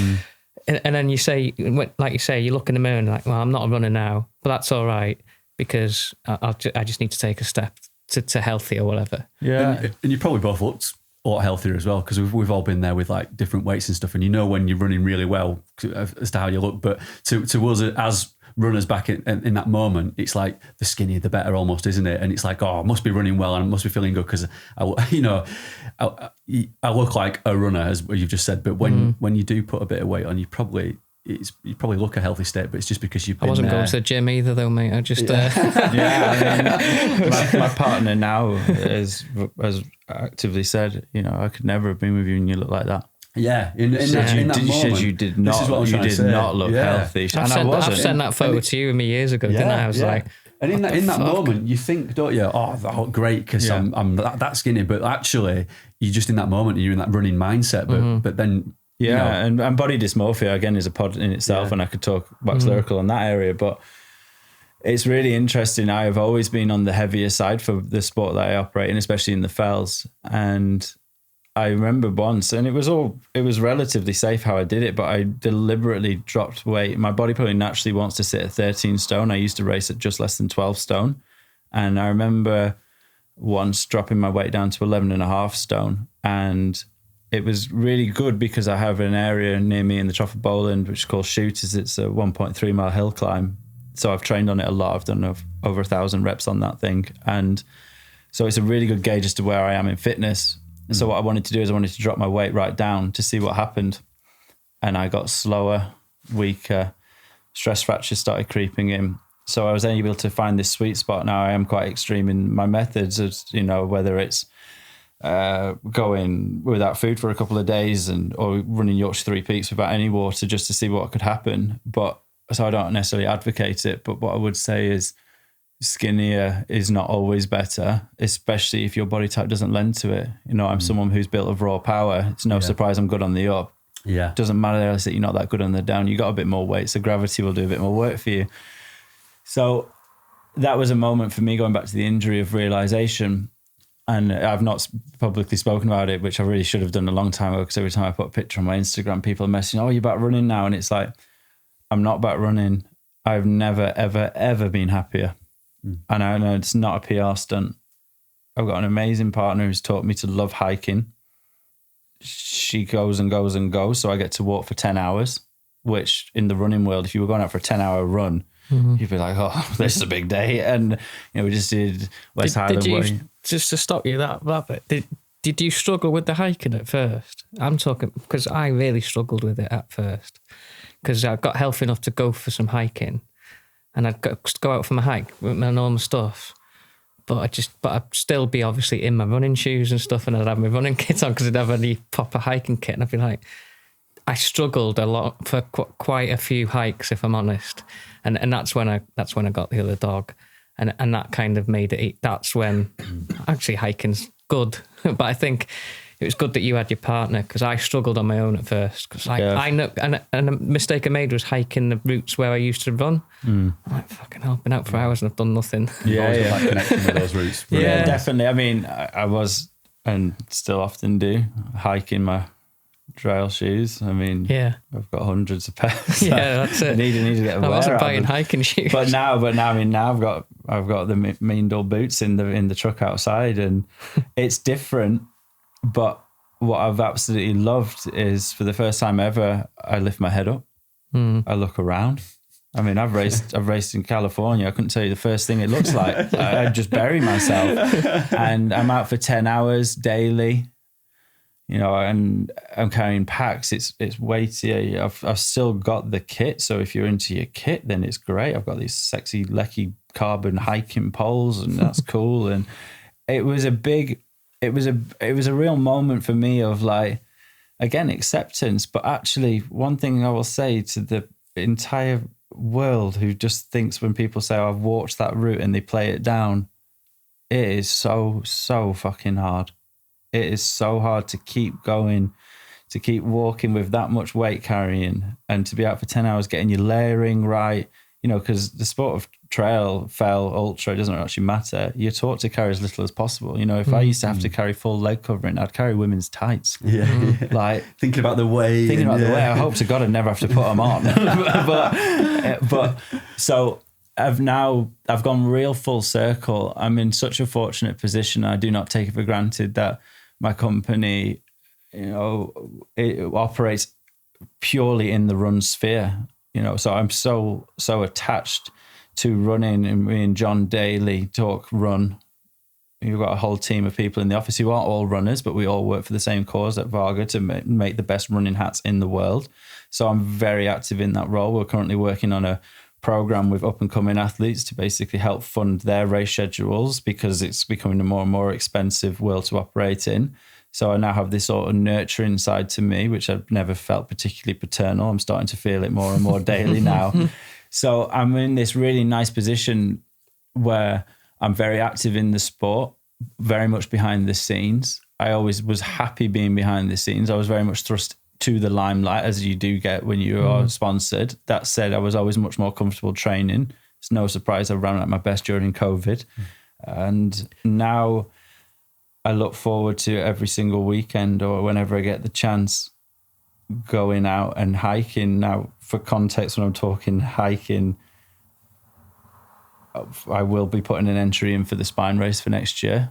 and then you say, like you say, you look in the mirror and like, well, I'm not a runner now, but that's all right because I just need to take a step to healthy or whatever. Yeah. And you probably both looked a lot healthier as well, because we've all been there with like different weights and stuff, and you know when you're running really well as to how you look. But to us as runners back in that moment, it's like the skinnier the better almost, isn't it? And it's like, oh, I must be running well and I must be feeling good because I look like a runner, as you've just said. But when you do put a bit of weight on, you probably look a healthy state, but it's just because you've been I wasn't there. Going to the gym either though, mate. I just... I mean, my partner now has actively said, I could never have been with you and you look like that. Yeah, in that moment. You did not look healthy. I've sent that photo to you years ago, didn't I? I was like, And in that moment, you think, don't you? Oh, great, because I'm that skinny. But actually, you're just in that moment, you're in that running mindset. But then, and body dysmorphia again is a pod in itself, and I could talk wax lyrical on that area. But it's really interesting. I have always been on the heavier side for the sport that I operate in, especially in the fells. And I remember once, and it was relatively safe how I did it, but I deliberately dropped weight. My body probably naturally wants to sit at 13 stone. I used to race at just less than 12 stone. And I remember once dropping my weight down to 11.5 stone. And it was really good because I have an area near me in the Trough of Bowland, which is called Shooters. It's a 1.3 mile hill climb. So I've trained on it a lot. I've done over 1,000 reps on that thing. And so it's a really good gauge as to where I am in fitness. So what I wanted to do is I wanted to drop my weight right down to see what happened. And I got slower, weaker, stress fractures started creeping in. So I was able to find this sweet spot. Now I am quite extreme in my methods, as whether it's going without food for a couple of days or running Yorkshire Three Peaks without any water just to see what could happen. But so I don't necessarily advocate it. But what I would say is skinnier is not always better, especially if your body type doesn't lend to it. I'm someone who's built of raw power. It's no surprise I'm good on the up. Yeah. Doesn't matter that you're not that good on the down. You got a bit more weight, so gravity will do a bit more work for you. So that was a moment for me going back to the injury of realization. And I've not publicly spoken about it, which I really should have done a long time ago, because every time I put a picture on my Instagram, people are messaging, "Oh, you're back running now?" And it's like, I'm not back running. I've never, ever, ever been happier. And I know it's not a PR stunt. I've got an amazing partner who's taught me to love hiking. She goes and goes and goes, so I get to walk for 10 hours, which in the running world, if you were going out for a 10-hour run, you'd be like, oh, this is a big day. And we just did West Highland Way. Just to stop you that bit, did you struggle with the hiking at first? I'm talking because I really struggled with it at first, because I got healthy enough to go for some hiking. And I'd go out for my hike with my normal stuff. But I'd still be obviously in my running shoes and stuff, and I'd have my running kit on because I'd have any proper hiking kit. And I'd be like, I struggled a lot for quite a few hikes, if I'm honest. And that's when I got the other dog. And that kind of made it, that's when actually hiking's good. But I think it was good that you had your partner, because I struggled on my own at first. Because I know, and a mistake I made was hiking the routes where I used to run. I'm like, fucking hell, I've been out for hours and I've done nothing. That connection with those routes. Yeah, definitely. I mean, I was, and still often do, hiking my trail shoes. I mean, I've got hundreds of pairs. Yeah, that's it. I need to get aware. I wasn't buying hiking shoes. But now I've got the mean dull boots in the truck outside, and it's different. But what I've absolutely loved is, for the first time ever, I lift my head up. I look around. I mean, I've raced in California. I couldn't tell you the first thing it looks like. I just bury myself, and I'm out for 10 hours daily. And I'm carrying packs. It's weighty. I've still got the kit. So if you're into your kit, then it's great. I've got these sexy Lecky carbon hiking poles, and that's cool. And it was a real moment for me of, like, again, acceptance. But actually, one thing I will say to the entire world who just thinks, when people say, "Oh, I've walked that route," and they play it down, it is so fucking hard. It is so hard to keep going, to keep walking with that much weight carrying, and to be out for 10 hours getting your layering right. Because the sport of trail, fell, ultra, it doesn't actually matter. You're taught to carry as little as possible. If I used to have to carry full leg covering, I'd carry women's tights. Like thinking about the way. I hope to God I'd never have to put them on. but so I've gone real full circle. I'm in such a fortunate position. I do not take it for granted that my company, it operates purely in the run sphere. So I'm so attached to running, and me and John Daly talk run. You've got a whole team of people in the office who aren't all runners, but we all work for the same cause at VÅGA to make the best running hats in the world. So I'm very active in that role. We're currently working on a program with up and coming athletes to basically help fund their race schedules, because it's becoming a more and more expensive world to operate in. So I now have this sort of nurturing side to me, which I've never felt particularly paternal. I'm starting to feel it more and more daily now. So I'm in this really nice position where I'm very active in the sport, very much behind the scenes. I always was happy being behind the scenes. I was very much thrust to the limelight, as you do get when you are sponsored. That said, I was always much more comfortable training. It's no surprise I ran at my best during COVID. And now I look forward to every single weekend, or whenever I get the chance, going out and hiking. Now, for context, when I'm talking hiking, I will be putting an entry in for the Spine race for next year.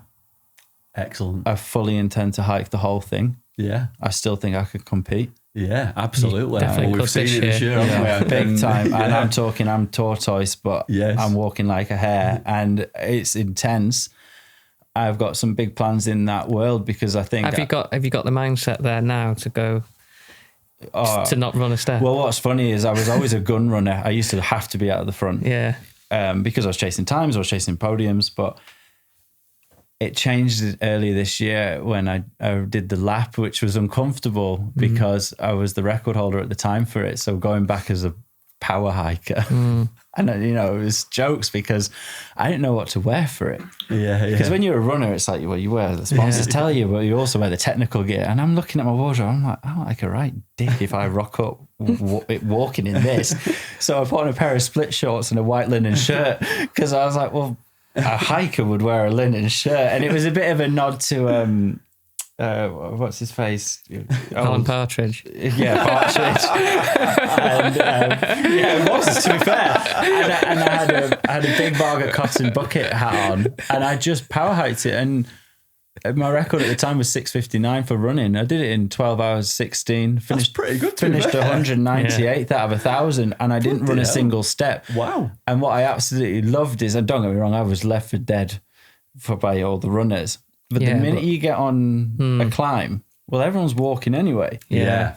Excellent. I fully intend to hike the whole thing. Yeah. I still think I could compete. Yeah, absolutely. Definitely We've seen it this year, haven't we? Big time. Yeah. And I'm tortoise, but Yes. I'm walking like a hare, and it's intense. I've got some big plans in that world, because I think... Have you got the mindset there now to go to not run a step? Well, what's funny is I was always a gun runner. I used to have to be out of the front. Yeah. Because I was chasing times, I was chasing podiums, but it changed earlier this year when I did the lap, which was uncomfortable because I was the record holder at the time for it. So going back as a power hiker, and it was jokes because I didn't know what to wear for it. Yeah. Because when you're a runner, it's like, well, you wear the sponsors tell you, but you also wear the technical gear. And I'm looking at my wardrobe, I'm like, I'm like a right dick if I rock up walking in this. So I put on a pair of split shorts and a white linen shirt, because I was like, well, a hiker would wear a linen shirt. And it was a bit of a nod to what's his face? Alan Partridge. Yeah, Partridge. And it was, to be fair. And I had a big Vaga cotton bucket hat on, and I just power hiked it. And my record at the time was 6:59 for running. I did it in 12 hours 16. That's pretty good. Finished 198th out of 1,000, and I didn't run a single step. Wow. And what I absolutely loved is, and don't get me wrong, I was left for dead by all the runners. But the minute you get on a climb, well, everyone's walking anyway. Yeah.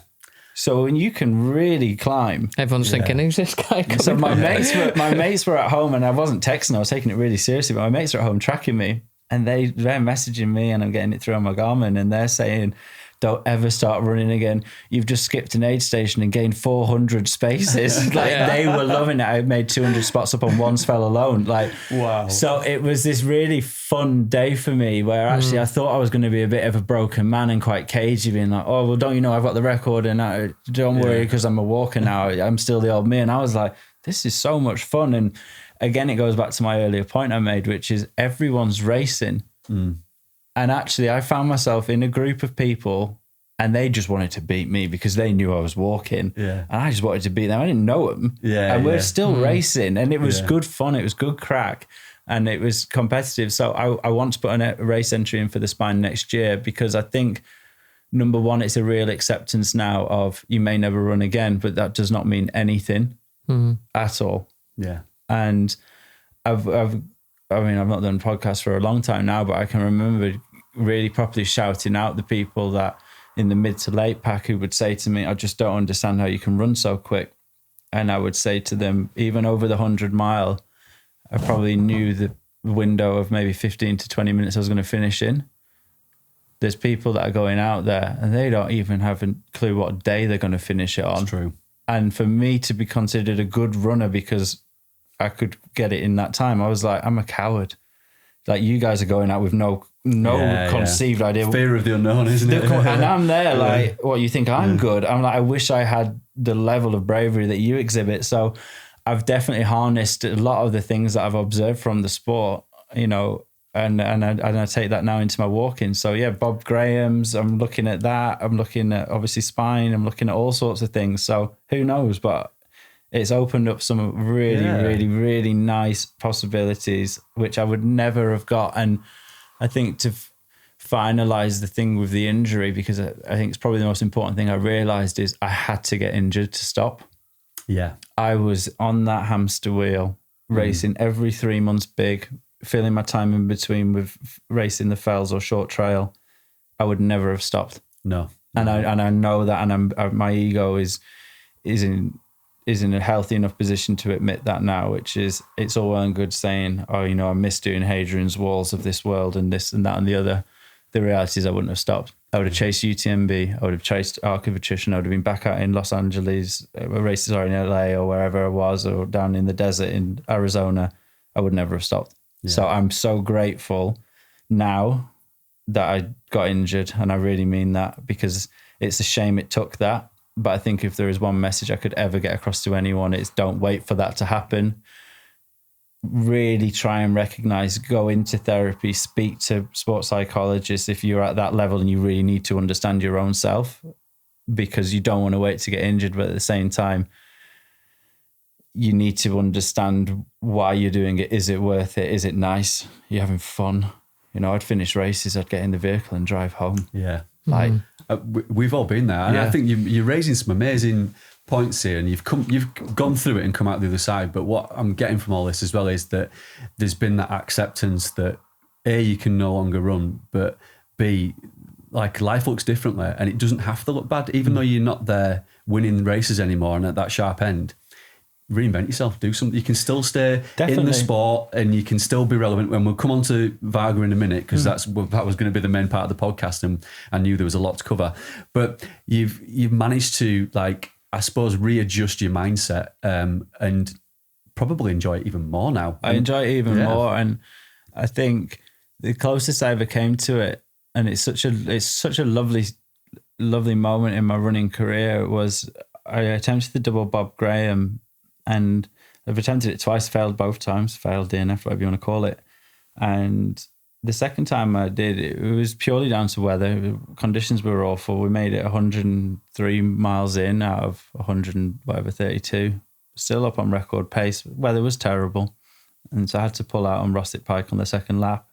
So when you can really climb, Everyone's thinking, who's this guy coming? so my mates were at home, and I wasn't texting, I was taking it really seriously, but my mates are at home tracking me, and they're messaging me, and I'm getting it through on my Garmin, and they're saying, don't ever start running again. You've just skipped an aid station and gained 400 spaces. They were loving it. I made 200 spots up on one spell alone. Wow. So it was this really fun day for me, where actually I thought I was going to be a bit of a broken man and quite cagey, being like, oh, well, don't you know I've got the record, and don't worry, because I'm a walker now. I'm still the old me. And I was like, this is so much fun. And again, it goes back to my earlier point I made, which is everyone's racing. And actually, I found myself in a group of people, and they just wanted to beat me because they knew I was walking. Yeah. And I just wanted to beat them. I didn't know them. Yeah. And we're still racing, and it was good fun. It was good crack, and it was competitive. So I want to put a race entry in for the Spine next year, because I think, number one, it's a real acceptance now of you may never run again, but that does not mean anything at all. Yeah. And I've not done podcasts for a long time now, but I can remember really properly shouting out the people that in the mid to late pack who would say to me, I just don't understand how you can run so quick. And I would say to them, even over the 100 mile, I probably knew the window of maybe 15 to 20 minutes I was going to finish in. There's people that are going out there and they don't even have a clue what day they're going to finish it on. That's true. And for me to be considered a good runner because I could get it in that time, I was like, I'm a coward. Like, you guys are going out with no conceived idea. Fear of the unknown, isn't it? And I'm there like, what, you think I'm good? I'm like, I wish I had the level of bravery that you exhibit. So I've definitely harnessed a lot of the things that I've observed from the sport, and I take that now into my walking. So yeah, Bob Graham's, I'm looking at that. I'm looking at obviously Spine. I'm looking at all sorts of things. So who knows, but it's opened up some really, really, really nice possibilities, which I would never have got. And I think to finalize the thing with the injury, because I think it's probably the most important thing I realized is I had to get injured to stop. Yeah. I was on that hamster wheel, racing every 3 months big, filling my time in between with racing the fells or short trail. I would never have stopped. No. And I know that, and my ego is in a healthy enough position to admit that now, which is, it's all well and good saying, oh, I miss doing Hadrian's walls of this world and this and that and the other. The reality is I wouldn't have stopped. I would have chased UTMB. I would have chased Arc of Attrition. I would have been back out in Los Angeles, races or in LA or wherever I was, or down in the desert in Arizona. I would never have stopped. So I'm so grateful now that I got injured, and I really mean that, because it's a shame it took that. But I think if there is one message I could ever get across to anyone, it's don't wait for that to happen. Really try and recognize, go into therapy, speak to sports psychologists if you're at that level and you really need to understand your own self, because you don't want to wait to get injured. But at the same time, you need to understand why you're doing it. Is it worth it? Is it nice? You're having fun? You know, I'd finish races, I'd get in the vehicle and drive home. Yeah. Like, we've all been there. And I think you're raising some amazing points here, and you've gone through it and come out the other side. But what I'm getting from all this as well is that there's been that acceptance that A, you can no longer run, but B, like, life looks differently, and it doesn't have to look bad, even though you're not there winning races anymore and at that sharp end. Reinvent yourself, do something. You can still stay in the sport, and you can still be relevant. And we'll come on to Vaga in a minute, because that was going to be the main part of the podcast, and I knew there was a lot to cover. But you've managed to, like, I suppose, readjust your mindset, and probably enjoy it even more now. I enjoy it even more, and I think the closest I ever came to it, and it's such a lovely moment in my running career, was I attempted the double Bob Graham. And I've attempted it twice, failed both times, failed DNF, whatever you want to call it. And the second time I did, it was purely down to weather. Conditions were awful. We made it 103 miles in out of 32. Still up on record pace. Weather was terrible. And so I had to pull out on Rossett Pike on the second lap.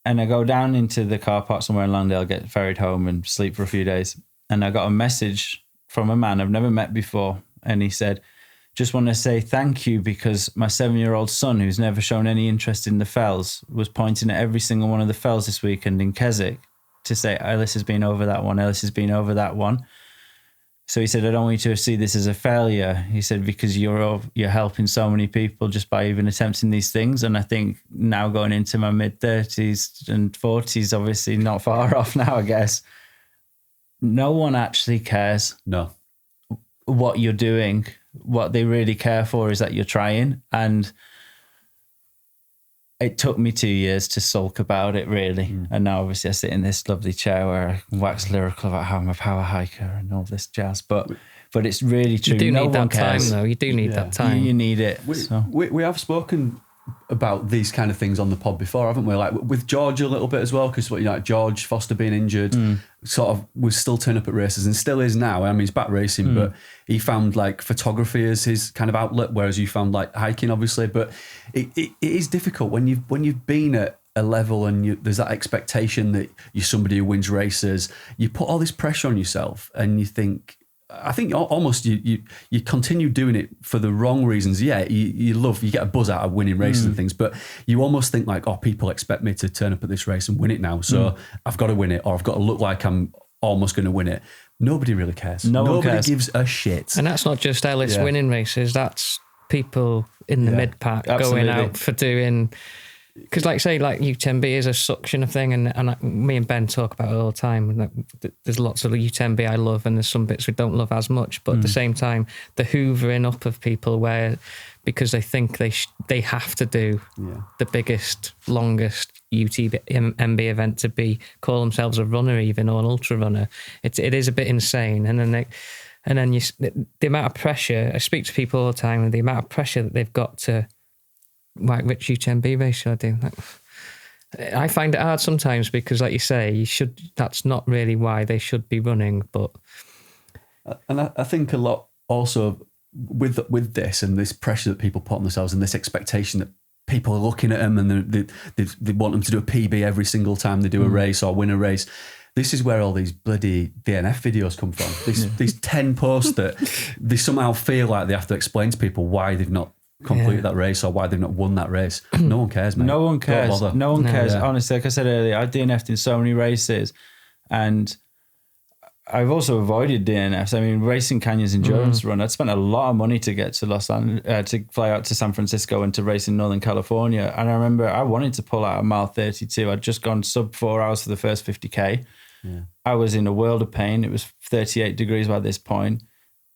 And I go down into the car park somewhere in Langdale, get ferried home and sleep for a few days. And I got a message from a man I've never met before. And he said, just want to say thank you, because my 7-year-old son, who's never shown any interest in the fells, was pointing at every single one of the fells this weekend in Keswick to say, Ellis has been over that one, Ellis has been over that one. So he said, I don't want you to see this as a failure. He said, because you're helping so many people just by even attempting these things. And I think now, going into my mid-30s and 40s, obviously not far off now, I guess, no one actually cares what you're doing. What they really care for is that you're trying. And it took me 2 years to sulk about it, really. And now obviously I sit in this lovely chair where I can wax lyrical about how I'm a power hiker and all this jazz. But it's really true. You do need that time, though. You do need that time. You need it. We have spoken about these kind of things on the pod before, haven't we? Like with George a little bit as well, because George Foster being injured, sort of was still turning up at races and still is now. I mean, he's back racing, but he found like photography as his kind of outlet, whereas you found like hiking, obviously. But it is difficult when you've been at a level and there's that expectation that you're somebody who wins races. You put all this pressure on yourself, and you think. I think almost you continue doing it for the wrong reasons. Yeah, you get a buzz out of winning races and things, but you almost think like, oh, people expect me to turn up at this race and win it now, so I've got to win it, or I've got to look like I'm almost going to win it. Nobody really cares. Nobody gives a shit. And that's not just Ellis winning races. That's people in the mid pack going out for doing. Because, like, say, like U10B is a suction of thing, and me and Ben talk about it all the time. And there's lots of U10B I love, and there's some bits we don't love as much. But at the same time, the hoovering up of people because they think they have to do the biggest, longest UTMB event to call themselves a runner, even, or an ultra runner. It is a bit insane, and then the amount of pressure. I speak to people all the time, and the amount of pressure that they've got to. Like, which U10B race should I do? I find it hard sometimes because, like you say, that's not really why they should be running. But and I think a lot also with this and this pressure that people put on themselves and this expectation that people are looking at them and they want them to do a PB every single time they do a race or win a race. This is where all these bloody DNF videos come from. These 10 posts that they somehow feel like they have to explain to people why they've not completed that race or why they've not won that race. No one cares, mate. No one cares. No one cares. Honestly, like I said earlier, I DNF'd in so many races, and I've also avoided DNFs. I mean, Racing Canyons endurance run, I'd spent a lot of money to get to Los Angeles, to fly out to San Francisco and to race in Northern California. And I remember I wanted to pull out a mile 32. I'd just gone sub 4 hours for the first 50K. Yeah. I was in a world of pain. It was 38 degrees by this point.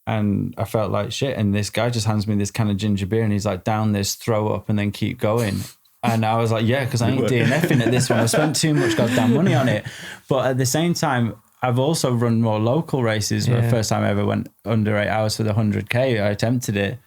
And I felt like shit. And this guy just hands me this can of ginger beer and he's like, down this, throw up, and then keep going. And I was like, yeah, because I ain't DNFing at this one. I spent too much goddamn money on it. But at the same time, I've also run more local races. The first time I ever went under 8 hours for the 100K, I attempted it.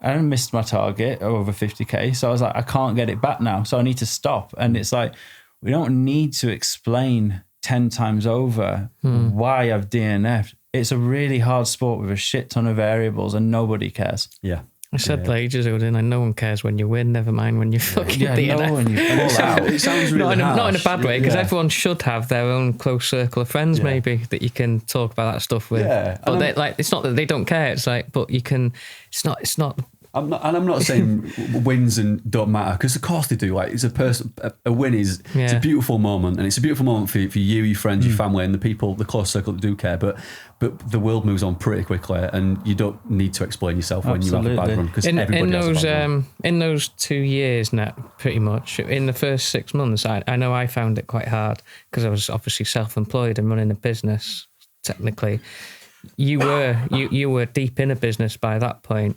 And I missed my target over 50K. So I was like, I can't get it back now. So I need to stop. And it's like, we don't need to explain 10 times over why I've DNF'd. It's a really hard sport with a shit ton of variables and nobody cares. Yeah. I said that ages ago, didn't I? No one cares when you win, never mind when you fucking DNF. No, when you fall out. It sounds really not in a bad way, because everyone should have their own close circle of friends, maybe, that you can talk about that stuff with. Yeah. But they, like, it's not that they don't care. It's like, but you can. It's not. I'm not saying wins and don't matter, because of course they do. Like, it's a win is it's a beautiful moment, and it's a beautiful moment for you, your friends, your family, and the people, the close circle that do care. But the world moves on pretty quickly, and you don't need to explain yourself when you have a bad run, because everybody has a bad run. In those 2 years, Nat, pretty much in the first 6 months, I know I found it quite hard because I was obviously self-employed and running a business. Technically, you were deep in a business by that point.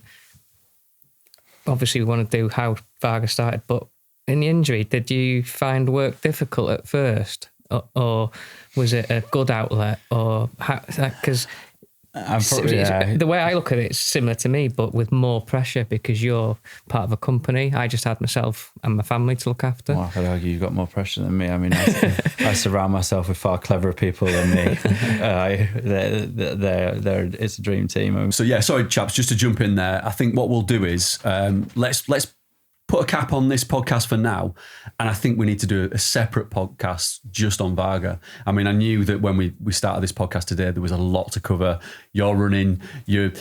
Obviously, we want to do how Vaga started, but in the injury, did you find work difficult at first, or was it a good outlet, or how? Because the way I look at it, it's similar to me, but with more pressure because you're part of a company. I just had myself and my family to look after. Well, I could argue you've got more pressure than me. I mean, I surround myself with far cleverer people than me. It's a dream team. So yeah, sorry chaps, just to jump in there. I think what we'll do is let's put a cap on this podcast for now, and I think we need to do a separate podcast just on Vaga. I mean, I knew that when we started this podcast today, there was a lot to cover. Your running, your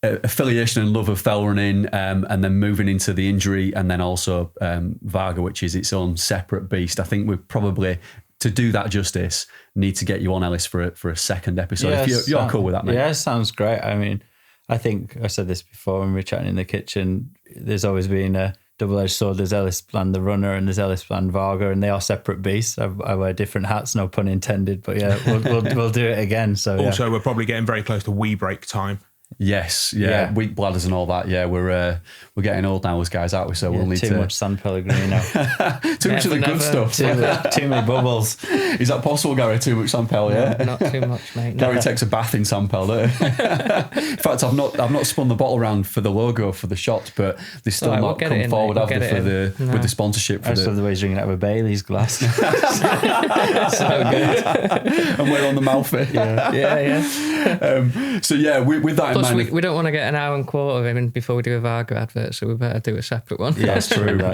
affiliation and love of fell running, and then moving into the injury, and then also Vaga, which is its own separate beast. I think we're probably, to do that justice, need to get you on, Ellis, for a second episode. If you're cool with that, mate. Yeah, sounds great. I mean, I think I said this before when we were chatting in the kitchen. There's always been a double-edged sword. There's Ellis Bland the runner, and there's Ellis Bland Vaga, and they are separate beasts. I wear different hats, no pun intended. But yeah, we'll do it again. So also, we're probably getting very close to wee break time. Yes, weak bladders and all that. Yeah, we're getting old now as guys, aren't we? So we'll need too much San Pellegrino. Too much of the good stuff. Too many bubbles. Is that possible, Gary? Too much San Pel, yeah? Not too much, mate. Gary takes a bath in San Pel, don't he? In fact, I've not spun the bottle around for the logo for the shot, but they still not come forward, have they, with the sponsorship. I just love the way he's drinking out of a Bailey's glass. So good. And we're on the Malfi. Yeah. So yeah, with that in mind, we don't want to get an hour and quarter in before we do a Vaga advert, so we better do a separate one. Yeah, that's true. True.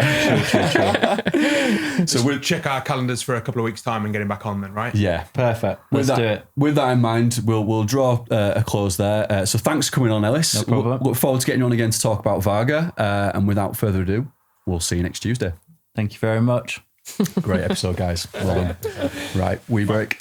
So we'll check our calendars for a couple of weeks' time and get him back on then, right? Yeah, perfect. Let's do it. With that in mind, we'll draw a close there. So thanks for coming on, Ellis. No problem. Look forward to getting you on again to talk about Vaga. And without further ado, we'll see you next Tuesday. Thank you very much. Great episode, guys. Well done. Right, we break.